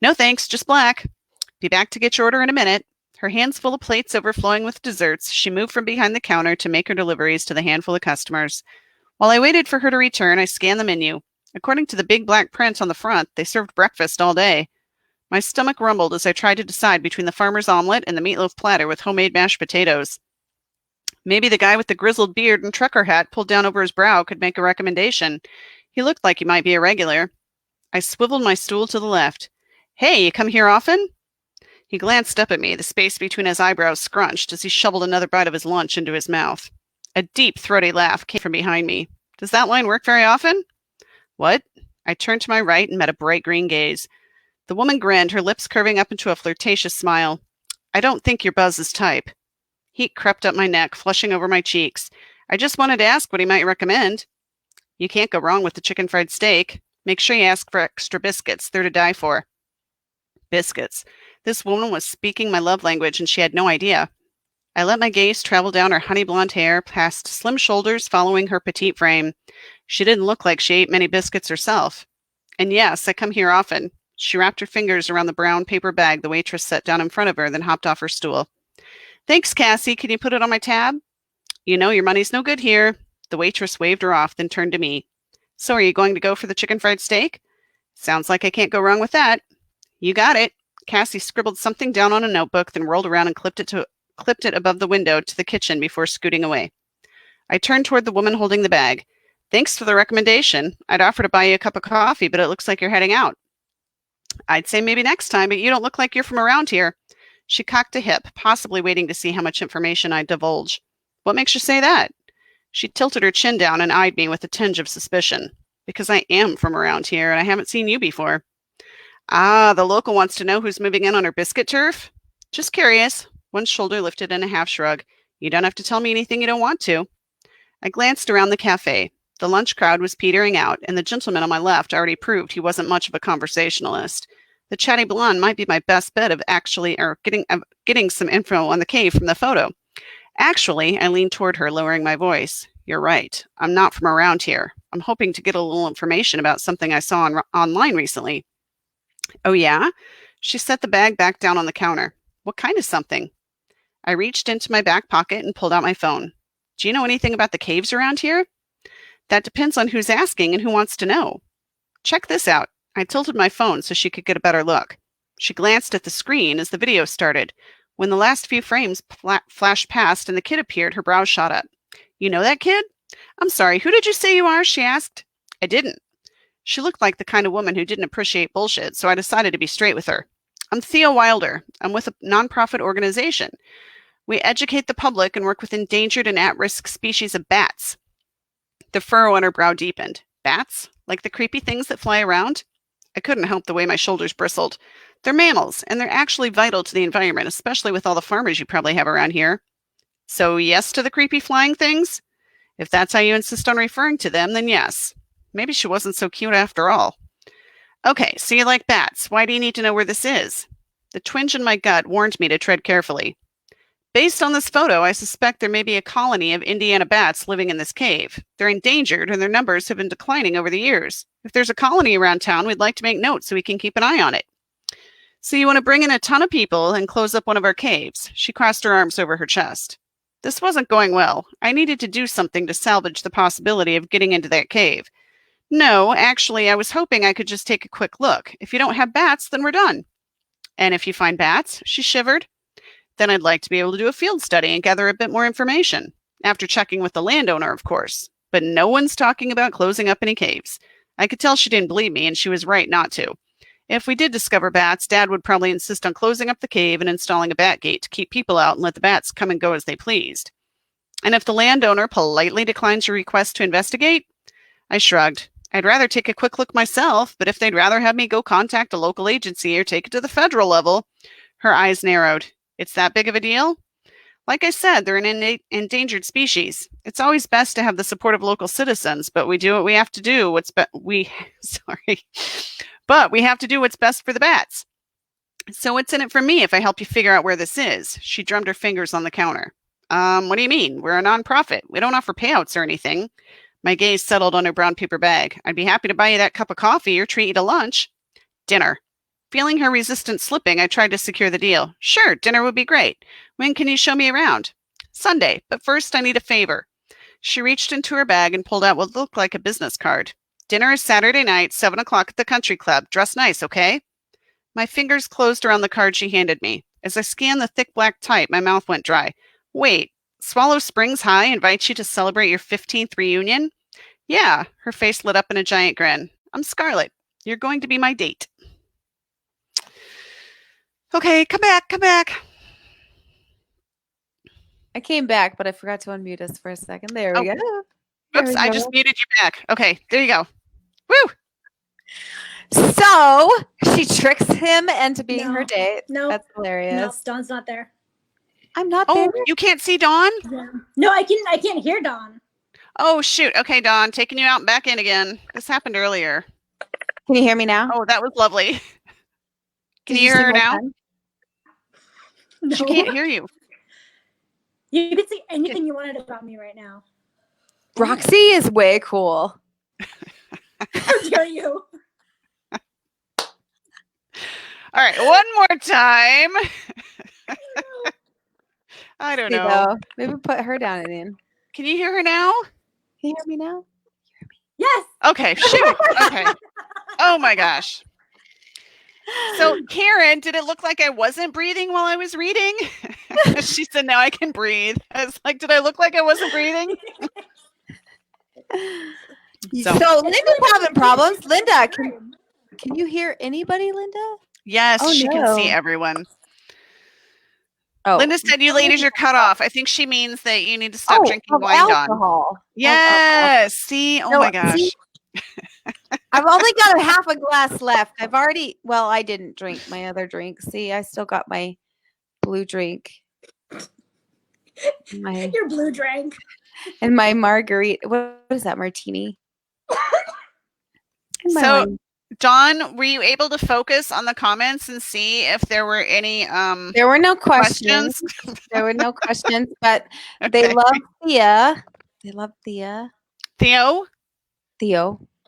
No thanks, just black. Be back to get your order in a minute. Her hands full of plates overflowing with desserts, she moved from behind the counter to make her deliveries to the handful of customers. While I waited for her to return, I scanned the menu. According to the big black print on the front, they served breakfast all day. My stomach rumbled as I tried to decide between the farmer's omelet and the meatloaf platter with homemade mashed potatoes. Maybe the guy with the grizzled beard and trucker hat pulled down over his brow could make a recommendation. He looked like he might be a regular. I swiveled my stool to the left. Hey, you come here often? He glanced up at me, the space between his eyebrows scrunched as he shoveled another bite of his lunch into his mouth. A deep, throaty laugh came from behind me. Does that line work very often? What? I turned to my right and met a bright green gaze. The woman grinned, her lips curving up into a flirtatious smile. I don't think you're Buzz's type. Heat crept up my neck, flushing over my cheeks. I just wanted to ask what he might recommend. You can't go wrong with the chicken fried steak. Make sure you ask for extra biscuits. They're to die for. Biscuits. This woman was speaking my love language, and she had no idea. I let my gaze travel down her honey blonde hair, past slim shoulders following her petite frame. She didn't look like she ate many biscuits herself. And yes, I come here often. She wrapped her fingers around the brown paper bag the waitress set down in front of her, then hopped off her stool. Thanks, Cassie. Can you put it on my tab? You know your money's no good here. The waitress waved her off, then turned to me. So are you going to go for the chicken fried steak? Sounds like I can't go wrong with that. You got it. Cassie scribbled something down on a notebook, then rolled around and clipped it above the window to the kitchen before scooting away. I turned toward the woman holding the bag. Thanks for the recommendation. I'd offer to buy you a cup of coffee, but it looks like you're heading out. I'd say maybe next time, but you don't look like you're from around here. She cocked a hip, possibly waiting to see how much information I'd divulge. What makes you say that? She tilted her chin down and eyed me with a tinge of suspicion. Because I am from around here and I haven't seen you before. Ah, the local wants to know who's moving in on her biscuit turf? Just curious. One shoulder lifted in a half shrug. You don't have to tell me anything you don't want to. I glanced around the cafe. The lunch crowd was petering out, and the gentleman on my left already proved he wasn't much of a conversationalist. The chatty blonde might be my best bet of getting some info on the cave from the photo. Actually, I leaned toward her, lowering my voice. You're right. I'm not from around here. I'm hoping to get a little information about something I saw online recently. Oh, yeah? She set the bag back down on the counter. What kind of something? I reached into my back pocket and pulled out my phone. Do you know anything about the caves around here? That depends on who's asking and who wants to know. Check this out. I tilted my phone so she could get a better look. She glanced at the screen as the video started. When the last few frames flashed past and the kid appeared, her brows shot up. You know that kid? I'm sorry, who did you say you are? She asked. I didn't. She looked like the kind of woman who didn't appreciate bullshit, so I decided to be straight with her. I'm Thea Wilder. I'm with a nonprofit organization. We educate the public and work with endangered and at-risk species of bats. The furrow on her brow deepened. Bats? Like the creepy things that fly around? I couldn't help the way my shoulders bristled. They're mammals, and they're actually vital to the environment, especially with all the farmers you probably have around here. So yes to the creepy flying things? If that's how you insist on referring to them, then yes. Maybe she wasn't so cute after all. Okay, so you like bats. Why do you need to know where this is? The twinge in my gut warned me to tread carefully. Based on this photo, I suspect there may be a colony of Indiana bats living in this cave. They're endangered, and their numbers have been declining over the years. If there's a colony around town, we'd like to make notes so we can keep an eye on it. So you want to bring in a ton of people and close up one of our caves? She crossed her arms over her chest. This wasn't going well. I needed to do something to salvage the possibility of getting into that cave. No, actually, I was hoping I could just take a quick look. If you don't have bats, then we're done. And if you find bats, she shivered, then I'd like to be able to do a field study and gather a bit more information. After checking with the landowner, of course. But no one's talking about closing up any caves. I could tell she didn't believe me, and she was right not to. If we did discover bats, Dad would probably insist on closing up the cave and installing a bat gate to keep people out and let the bats come and go as they pleased. And if the landowner politely declines your request to investigate? I shrugged. I'd rather take a quick look myself, but if they'd rather have me go contact a local agency or take it to the federal level. Her eyes narrowed. It's that big of a deal? Like I said, they're an endangered species. It's always best to have the support of local citizens, but we do what we have to do. But we have to do what's best for the bats. So what's in it for me if I help you figure out where this is? She drummed her fingers on the counter. What do you mean? We're a nonprofit. We don't offer payouts or anything. My gaze settled on her brown paper bag. I'd be happy to buy you that cup of coffee or treat you to lunch. Dinner. Feeling her resistance slipping, I tried to secure the deal. Sure, dinner would be great. When can you show me around? Sunday, but first I need a favor. She reached into her bag and pulled out what looked like a business card. Dinner is Saturday night, 7 o'clock at the country club. Dress nice, okay? My fingers closed around the card she handed me. As I scanned the thick black type, my mouth went dry. Wait, Swallow Springs High invites you to celebrate your 15th reunion? Yeah, her face lit up in a giant grin. I'm Scarlett. You're going to be my date. Okay, come back. I came back, but I forgot to unmute us for a second. There we go. Oops, I just muted you back. Okay, there you go. Woo! So she tricks him into being her No. date. No. That's hilarious. No, Dawn's not there. I'm not Oh, there. you can't see Dawn? Yeah. No, I can't hear Dawn. Oh, shoot. Okay, Dawn, taking you out and back in again. This happened earlier. Can you hear me now? Oh, that was lovely. Can Did you see hear her my now? son? No. She can't hear you. You can say anything you wanted about me right now. Roxie is way cool. How dare you? All right, one more time. I don't See, know. though. Maybe put her down in. Can you hear her now? Can you hear me now? Yes. Okay, shoot. Okay. Oh my gosh. So, Karen, did it look like I wasn't breathing while I was reading? She said, now I can breathe. I was like, did I look like I wasn't breathing? So Linda's having problems. Linda, can you hear anybody, Linda? Yes, Oh, she can see no. everyone. Oh, Linda said you ladies are cut off. I think she means that you need to stop drinking of wine, Dawn. alcohol. Yes. See? Oh No, my gosh. see? I've only got a half a glass left. I didn't drink my other drink. See, I still got my blue drink. Your blue drink. And my margarita. What is that, martini? So, Dawn, were you able to focus on the comments and see if there were any there were no questions. There were no questions, but they love Thea. They love Thea. Theo?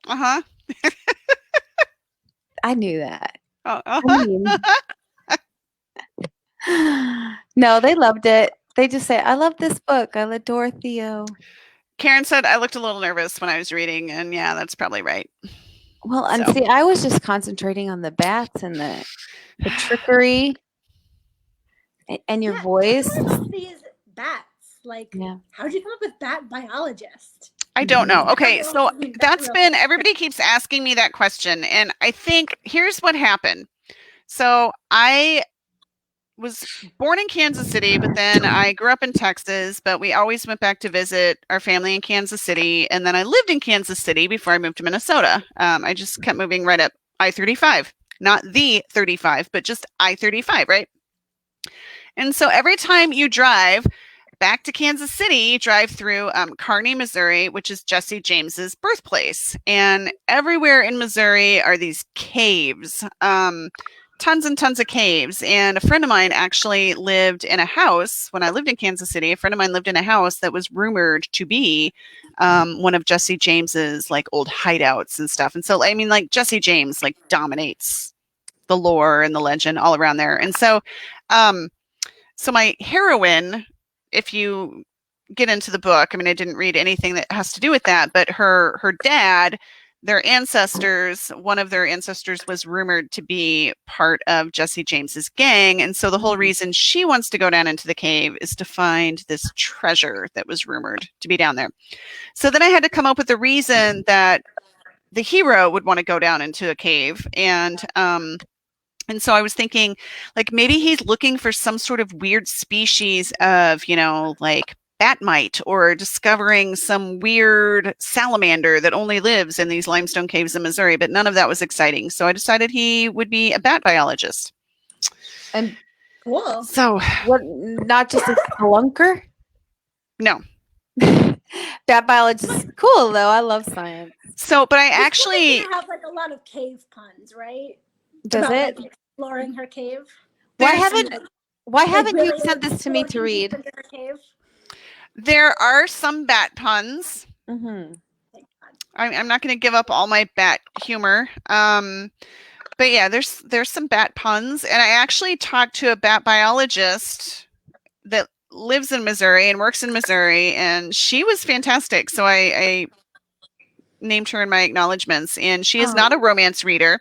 Uh-huh. I knew that. No, they loved it. They just say, I love this book. I adore Theo. Karen said I looked a little nervous when I was reading, and yeah, that's probably right. Well, and see, I was just concentrating on the bats and the trickery and your voice. These bats, how'd you come up with bat biologist? I don't know. Okay, so that's been, everybody keeps asking me that question, and I think here's what happened. So I was born in Kansas City, but then I grew up in Texas, but we always went back to visit our family in Kansas City. And then I lived in Kansas City before I moved to Minnesota. I just kept moving right up I-35, not the 35, but just I-35, right? And so every time you drive back to Kansas City, you drive through Kearney, Missouri, which is Jesse James's birthplace. And everywhere in Missouri are these caves. Tons and tons of caves. And a friend of mine actually lived in a house when I lived in Kansas City. A friend of mine lived in a house that was rumored to be one of Jesse James's old hideouts and stuff. And so, I mean, Jesse James dominates the lore and the legend all around there. And so, so my heroine, if you get into the book, I mean, I didn't read anything that has to do with that, but her dad, their ancestors, one of their ancestors was rumored to be part of Jesse James's gang. And so the whole reason she wants to go down into the cave is to find this treasure that was rumored to be down there. So then I had to come up with a reason that the hero would want to go down into a cave. And so I was thinking, maybe he's looking for some sort of weird species of, bat mite, or discovering some weird salamander that only lives in these limestone caves in Missouri, but none of that was exciting. So I decided he would be a bat biologist. And cool. So what, not just a spelunker? No. Bat biologist is cool though. I love science. So, but I actually have a lot of cave puns, right? Does it? Exploring her cave. Why haven't you sent this to me to read? There are some bat puns. Mm-hmm. I'm not going to give up all my bat humor. But yeah, there's some bat puns. And I actually talked to a bat biologist that lives in Missouri and works in Missouri, and she was fantastic. So I named her in my acknowledgments, and she is not a romance reader,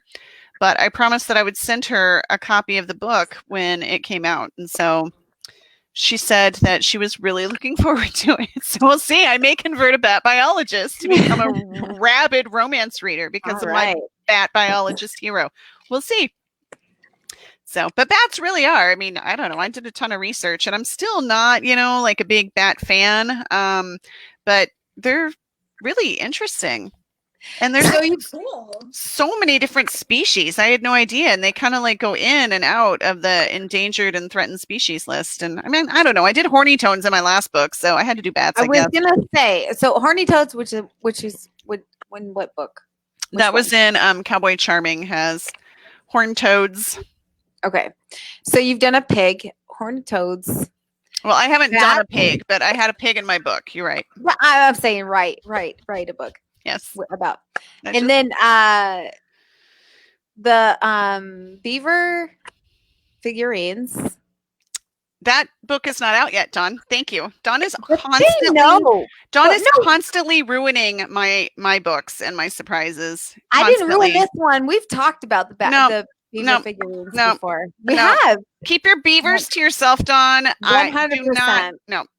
but I promised that I would send her a copy of the book when it came out. And so she said that she was really looking forward to it. So we'll see. I may convert a bat biologist to become a rabid romance reader because of my bat biologist hero. We'll see. So, but bats really are. I mean, I don't know. I did a ton of research, and I'm still not, a big bat fan. But they're really interesting. And there's so many different species. I had no idea. And they kind of go in and out of the endangered and threatened species list. And I mean, I don't know. I did horny toads in my last book, so I had to do bats. I was going to say, so horny toads, which is what book? That was in Cowboy Charming has horned toads. Okay. So you've done a pig, horned toads. Well, I haven't done a pig, but I had a pig in my book. You're right. Yeah, I'm saying write a book. Yes. About. And then the beaver figurines. That book is not out yet, Dawn. Thank you. Dawn is constantly ruining my books and my surprises. I didn't ruin this one. We've talked about the beaver figurines before. We have. Keep your beavers to yourself, Dawn. 100%.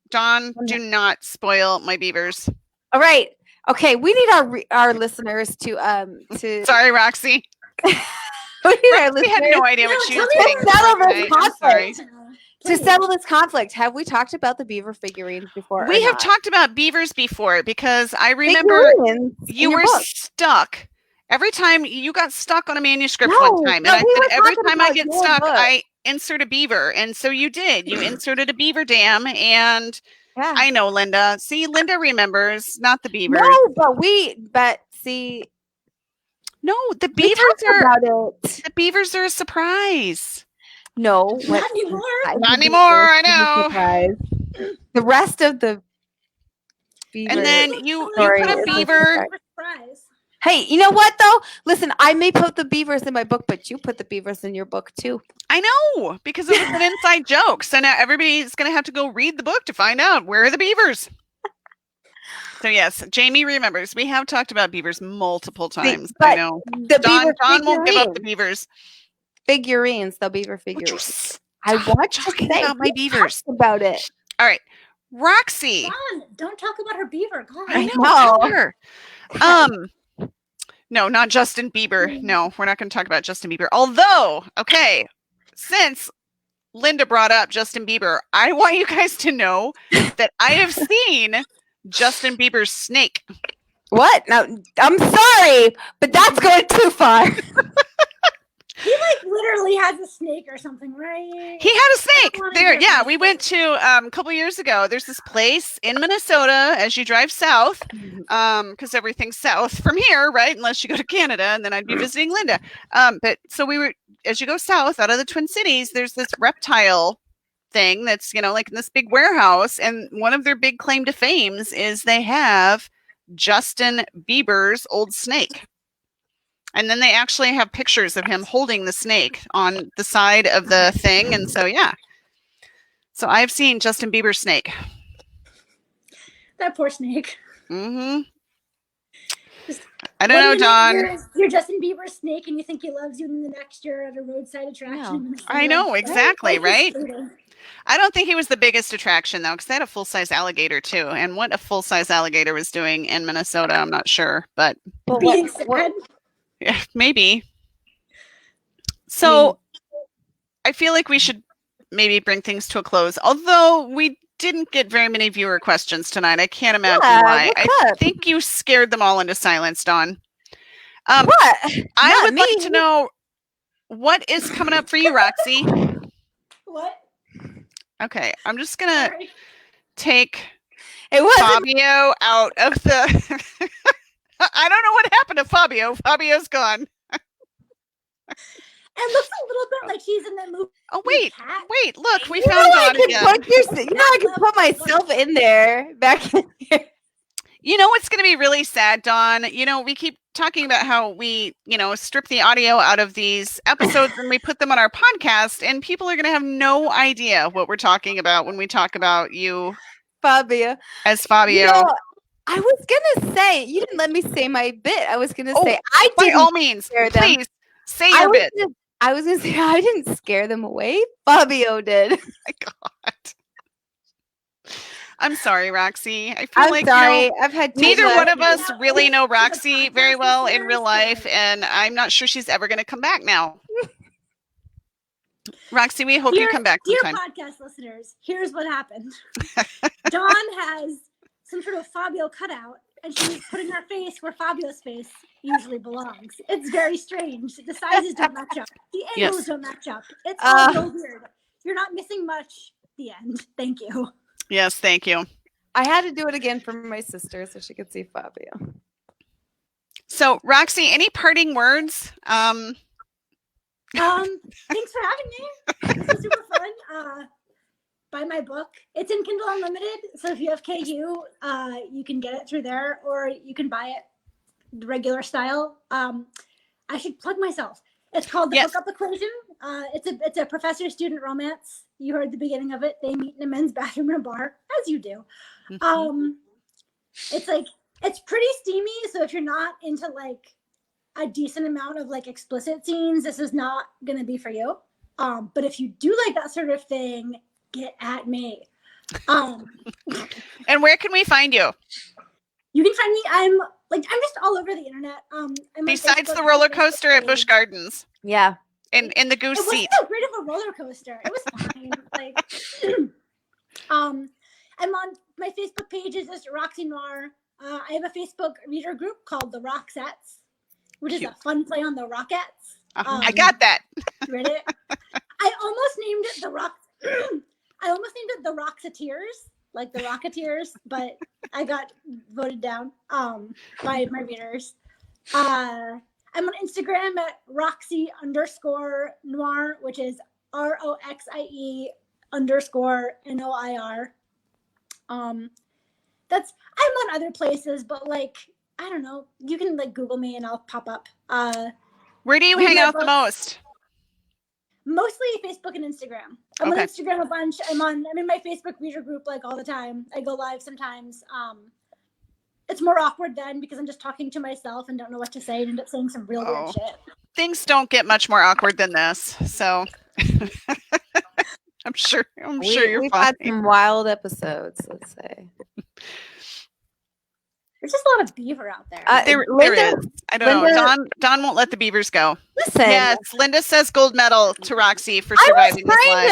Dawn, do not spoil my beavers. All right. Okay, we need our listeners to Sorry, Roxie. We had no idea what she was saying. Sorry. To Please. settle this conflict, have we talked about the beaver figurines before? We or have not? talked about beavers before because I remember Figurines in you your were book. stuck. Every time you got stuck on a manuscript No, one time, no, and I we said, were every talking time I about get your stuck, book. I insert a beaver. And so you did. You inserted a beaver dam. And Yeah. I know, Linda. See, Linda remembers, not the beavers. No, but see, No, the we beavers talked are about it. the beavers are a surprise. No, Not anymore. Not anymore, I know. Surprise. The rest of the beaver. And then you Sorry, put a it's a beaver. Surprise. Hey, you know what though? Listen, I may put the beavers in my book, but you put the beavers in your book too. I know, because it was an inside joke. So now everybody's going to have to go read the book to find out where are the beavers. So yes, Jamie remembers. We have talked about beavers multiple times. I but know. The beaver Don won't give up the figurines. beavers. Figurines, the beaver Would you figurines. I stop want to talking say about my we beavers. talked about it. All right, Roxie. Dawn, don't talk about her beaver. God. I know. know. Tell her. No, not Justin Bieber. No, we're not going to talk about Justin Bieber. Although, okay, since Linda brought up Justin Bieber, I want you guys to know that I have seen Justin Bieber's snake. What? No, I'm sorry, but that's going too far. He like literally has a snake or something, right? He had a snake wanna there. hear Yeah, about we it. went to a couple years ago. There's this place in Minnesota as you drive south, because everything's south from here, right? Unless you go to Canada, and then I'd be visiting Linda. But so we were, as you go south out of the Twin Cities, there's this reptile thing that's, like in this big warehouse, and one of their big claim to fames is they have Justin Bieber's old snake. And then they actually have pictures of him holding the snake on the side of the thing. And so, yeah. So I've seen Justin Bieber's snake. That poor snake. Mm-hmm. I don't know, One minute Dawn. You're Justin Bieber's snake and you think he loves you, and the next year at a roadside attraction. I know, exactly, right? Frustrating. I don't think he was the biggest attraction, though, because they had a full-size alligator, too. And what a full-size alligator was doing in Minnesota, I'm not sure. But Being sad. yeah, maybe. So I feel like we should maybe bring things to a close. Although we didn't get very many viewer questions tonight. I can't imagine why. I think you scared them all into silence, Dawn. What? I would like to know what is coming up for you, Roxie. What? Okay, I'm just gonna Sorry. take It wasn't. Fabio out of the. I don't know what happened to Fabio. Fabio's gone. It looks a little bit like he's in that movie. Oh wait, Cat. wait! Look, we You know found I Dawn can again. I can put myself in there, back in there. You know what's going to be really sad, Dawn? We keep talking about how we, strip the audio out of these episodes and we put them on our podcast, and people are going to have no idea what we're talking about when we talk about you, Fabio. as Fabio. You know, I was gonna say, you didn't let me say my bit. I was gonna say I by didn't all means, scare them. please say your bit. I was gonna say I didn't scare them away. Fabio did. My God. I'm sorry, Roxie. I feel I'm like sorry. I've had neither too one much- of us really know Roxie very well in real life, and I'm not sure she's ever going to come back now. Roxie, we hope you come back Dear sometime. podcast listeners, here's what happened. Dawn has some sort of Fabio cutout, and she's putting her face where Fabio's face usually belongs. It's very strange. The sizes don't match up. The angles don't match up. It's all real weird. You're not missing much. The end. Thank you. Yes, thank you. I had to do it again for my sister so she could see Fabio. So, Roxie, any parting words? Thanks for having me. This was super fun. Buy my book. It's in Kindle Unlimited, so if you have KU, you can get it through there, or you can buy it the regular style. I should plug myself. It's called The Hookup Equation. It's a professor-student romance. You heard the beginning of it. They meet in a men's bathroom in a bar, as you do. It's pretty steamy, so if you're not into like a decent amount of like explicit scenes, this is not gonna be for you. But if you do like that sort of thing, get at me. And where can we find you? You can find me. I'm just all over the internet. Besides the roller coaster at Busch Gardens. Yeah. In the goose it seat. wasn't so great of a roller coaster. It was fine. Like, I'm on my Facebook page is just Roxie Noir. I have a Facebook reader group called the Roxettes, which is a fun play on the Rockettes. I got that. Read it. I almost named it the Rock. I almost named it the Roxeteers, like the Rocketeers, but I got voted down by my readers. I'm on Instagram at Roxie_Noir, which is ROXIE_NOIR. I'm on other places, but like I don't know. You can like Google me and I'll pop up. Where do you hang out the most? Mostly Facebook and Instagram. I'm on Instagram a bunch. I'm in my Facebook reader group like all the time. I go live sometimes. It's more awkward then because I'm just talking to myself and don't know what to say and end up saying some real weird shit. Things don't get much more awkward than this, so I'm sure you're we've fine. had some wild episodes, let's say. There's just a lot of beaver out there. There is. I don't know. Don won't let the beavers go. Listen. Yes, Linda says gold medal to Roxie for surviving this live.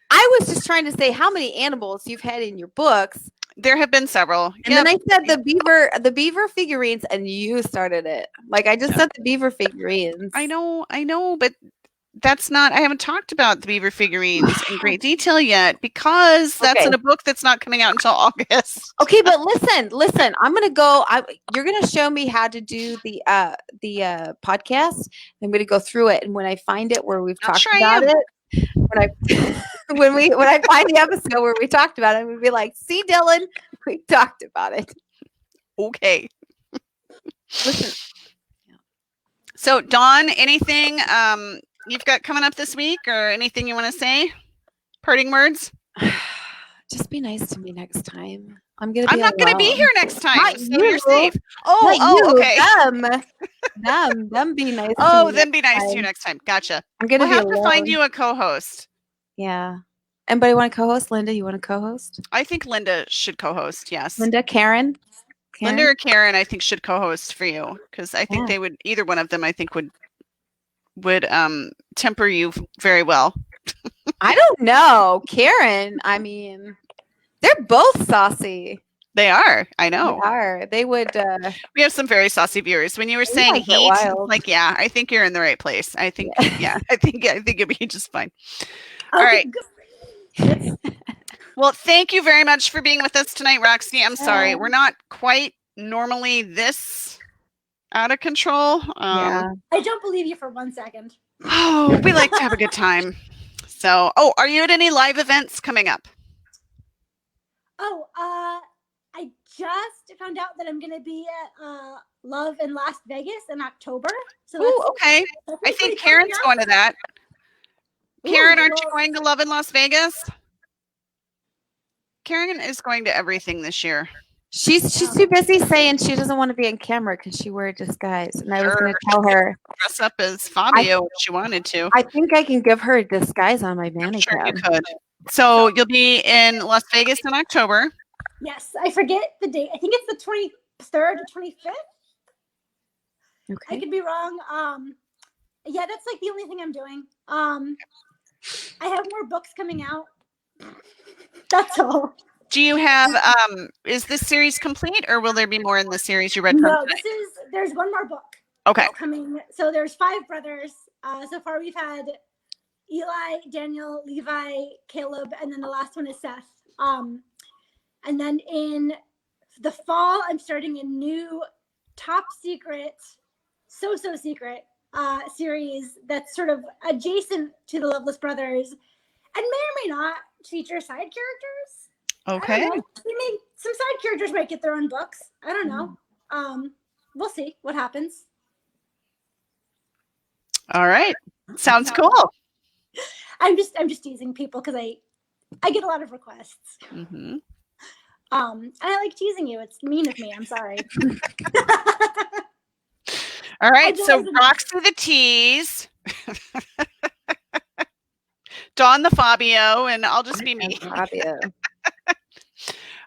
I was just trying to say how many animals you've had in your books. There have been several. And then I said the beaver figurines, and you started it. Like I just said the beaver figurines. I know, but that's not. I haven't talked about the beaver figurines in great detail yet because that's in a book that's not coming out until August. Okay, but listen. I'm gonna go. You're gonna show me how to do the podcast. I'm gonna go through it, and when I find it where we've talked about it, when I find the episode where we talked about it, I'm gonna be like, "See, Dylan, we talked about it." Okay. Listen. So, Dawn, anything you've got coming up this week, or anything you want to say? Parting words. Just be nice to me next time. I'm not going to be here next time. Not so you. You're safe. Okay. Them be nice. Then be nice to you next time. Gotcha. We'll have to find you a co-host. Yeah. Anybody want to co-host? Linda, you want to co-host? I think Linda should co-host. Yes. Linda, Karen. Linda or Karen, I think should co-host for you because I think they would. Either one of them, I think would temper you very well. I don't know, Karen. I mean, they're both saucy. They are. I know. They are. They would. We have some very saucy viewers. When you were saying heat, like, yeah, I think you're in the right place. I think, I think it'd be just fine. All right. Well, thank you very much for being with us tonight, Roxie. I'm sorry, we're not quite normally this out of control. I don't believe you for 1 second. Oh, we like to have a good time. So, are you at any live events coming up? I just found out that I'm going to be at Love in Las Vegas in October. So okay. I think Karen's going to that. Karen, aren't you going to Love in Las Vegas? Karen is going to everything this year. She's too busy saying she doesn't want to be on camera because she wear a disguise. And I was going to tell her. Dress up as Fabio if she wanted to. I think I can give her a disguise on my mannequin. Sure you could. So you'll be in Las Vegas in October. Yes, I forget the date. I think it's the 23rd or 25th. Okay. I could be wrong. Yeah, that's like the only thing I'm doing. I have more books coming out. That's all. Do you have is this series complete or will there be more in the series you read from? No, there's one more book. Okay. Coming. So there's 5 brothers. So far we've had Eli, Daniel, Levi, Caleb, and then the last one is Seth. And then in the fall, I'm starting a new top secret, so secret series that's sort of adjacent to the Loveless Brothers and may or may not feature side characters. Okay. Some side characters might get their own books. I don't know. We'll see what happens. All right. Sounds cool. I'm just teasing people because I get a lot of requests. Mm-hmm. And I like teasing you. It's mean of me. I'm sorry. All right. So Roxie the tease, Dawn the Fabio, and I'll just be me. Fabio.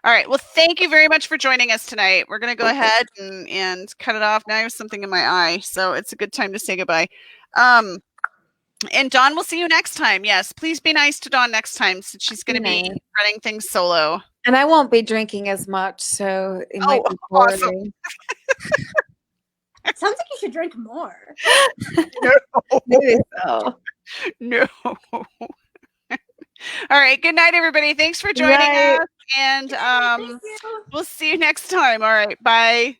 All right. Well, thank you very much for joining us tonight. We're going to go ahead and cut it off. Now I have something in my eye, so it's a good time to say goodbye. And Dawn, we'll see you next time. Yes, please be nice to Dawn next time since she's going to be Nice. running things solo. And I won't be drinking as much, so it might be awesome. boring. Sounds like you should drink more. Maybe so. No. All right. Good night, everybody. Thanks for joining Night. us. And Thank you. we'll see you next time. All right. Bye.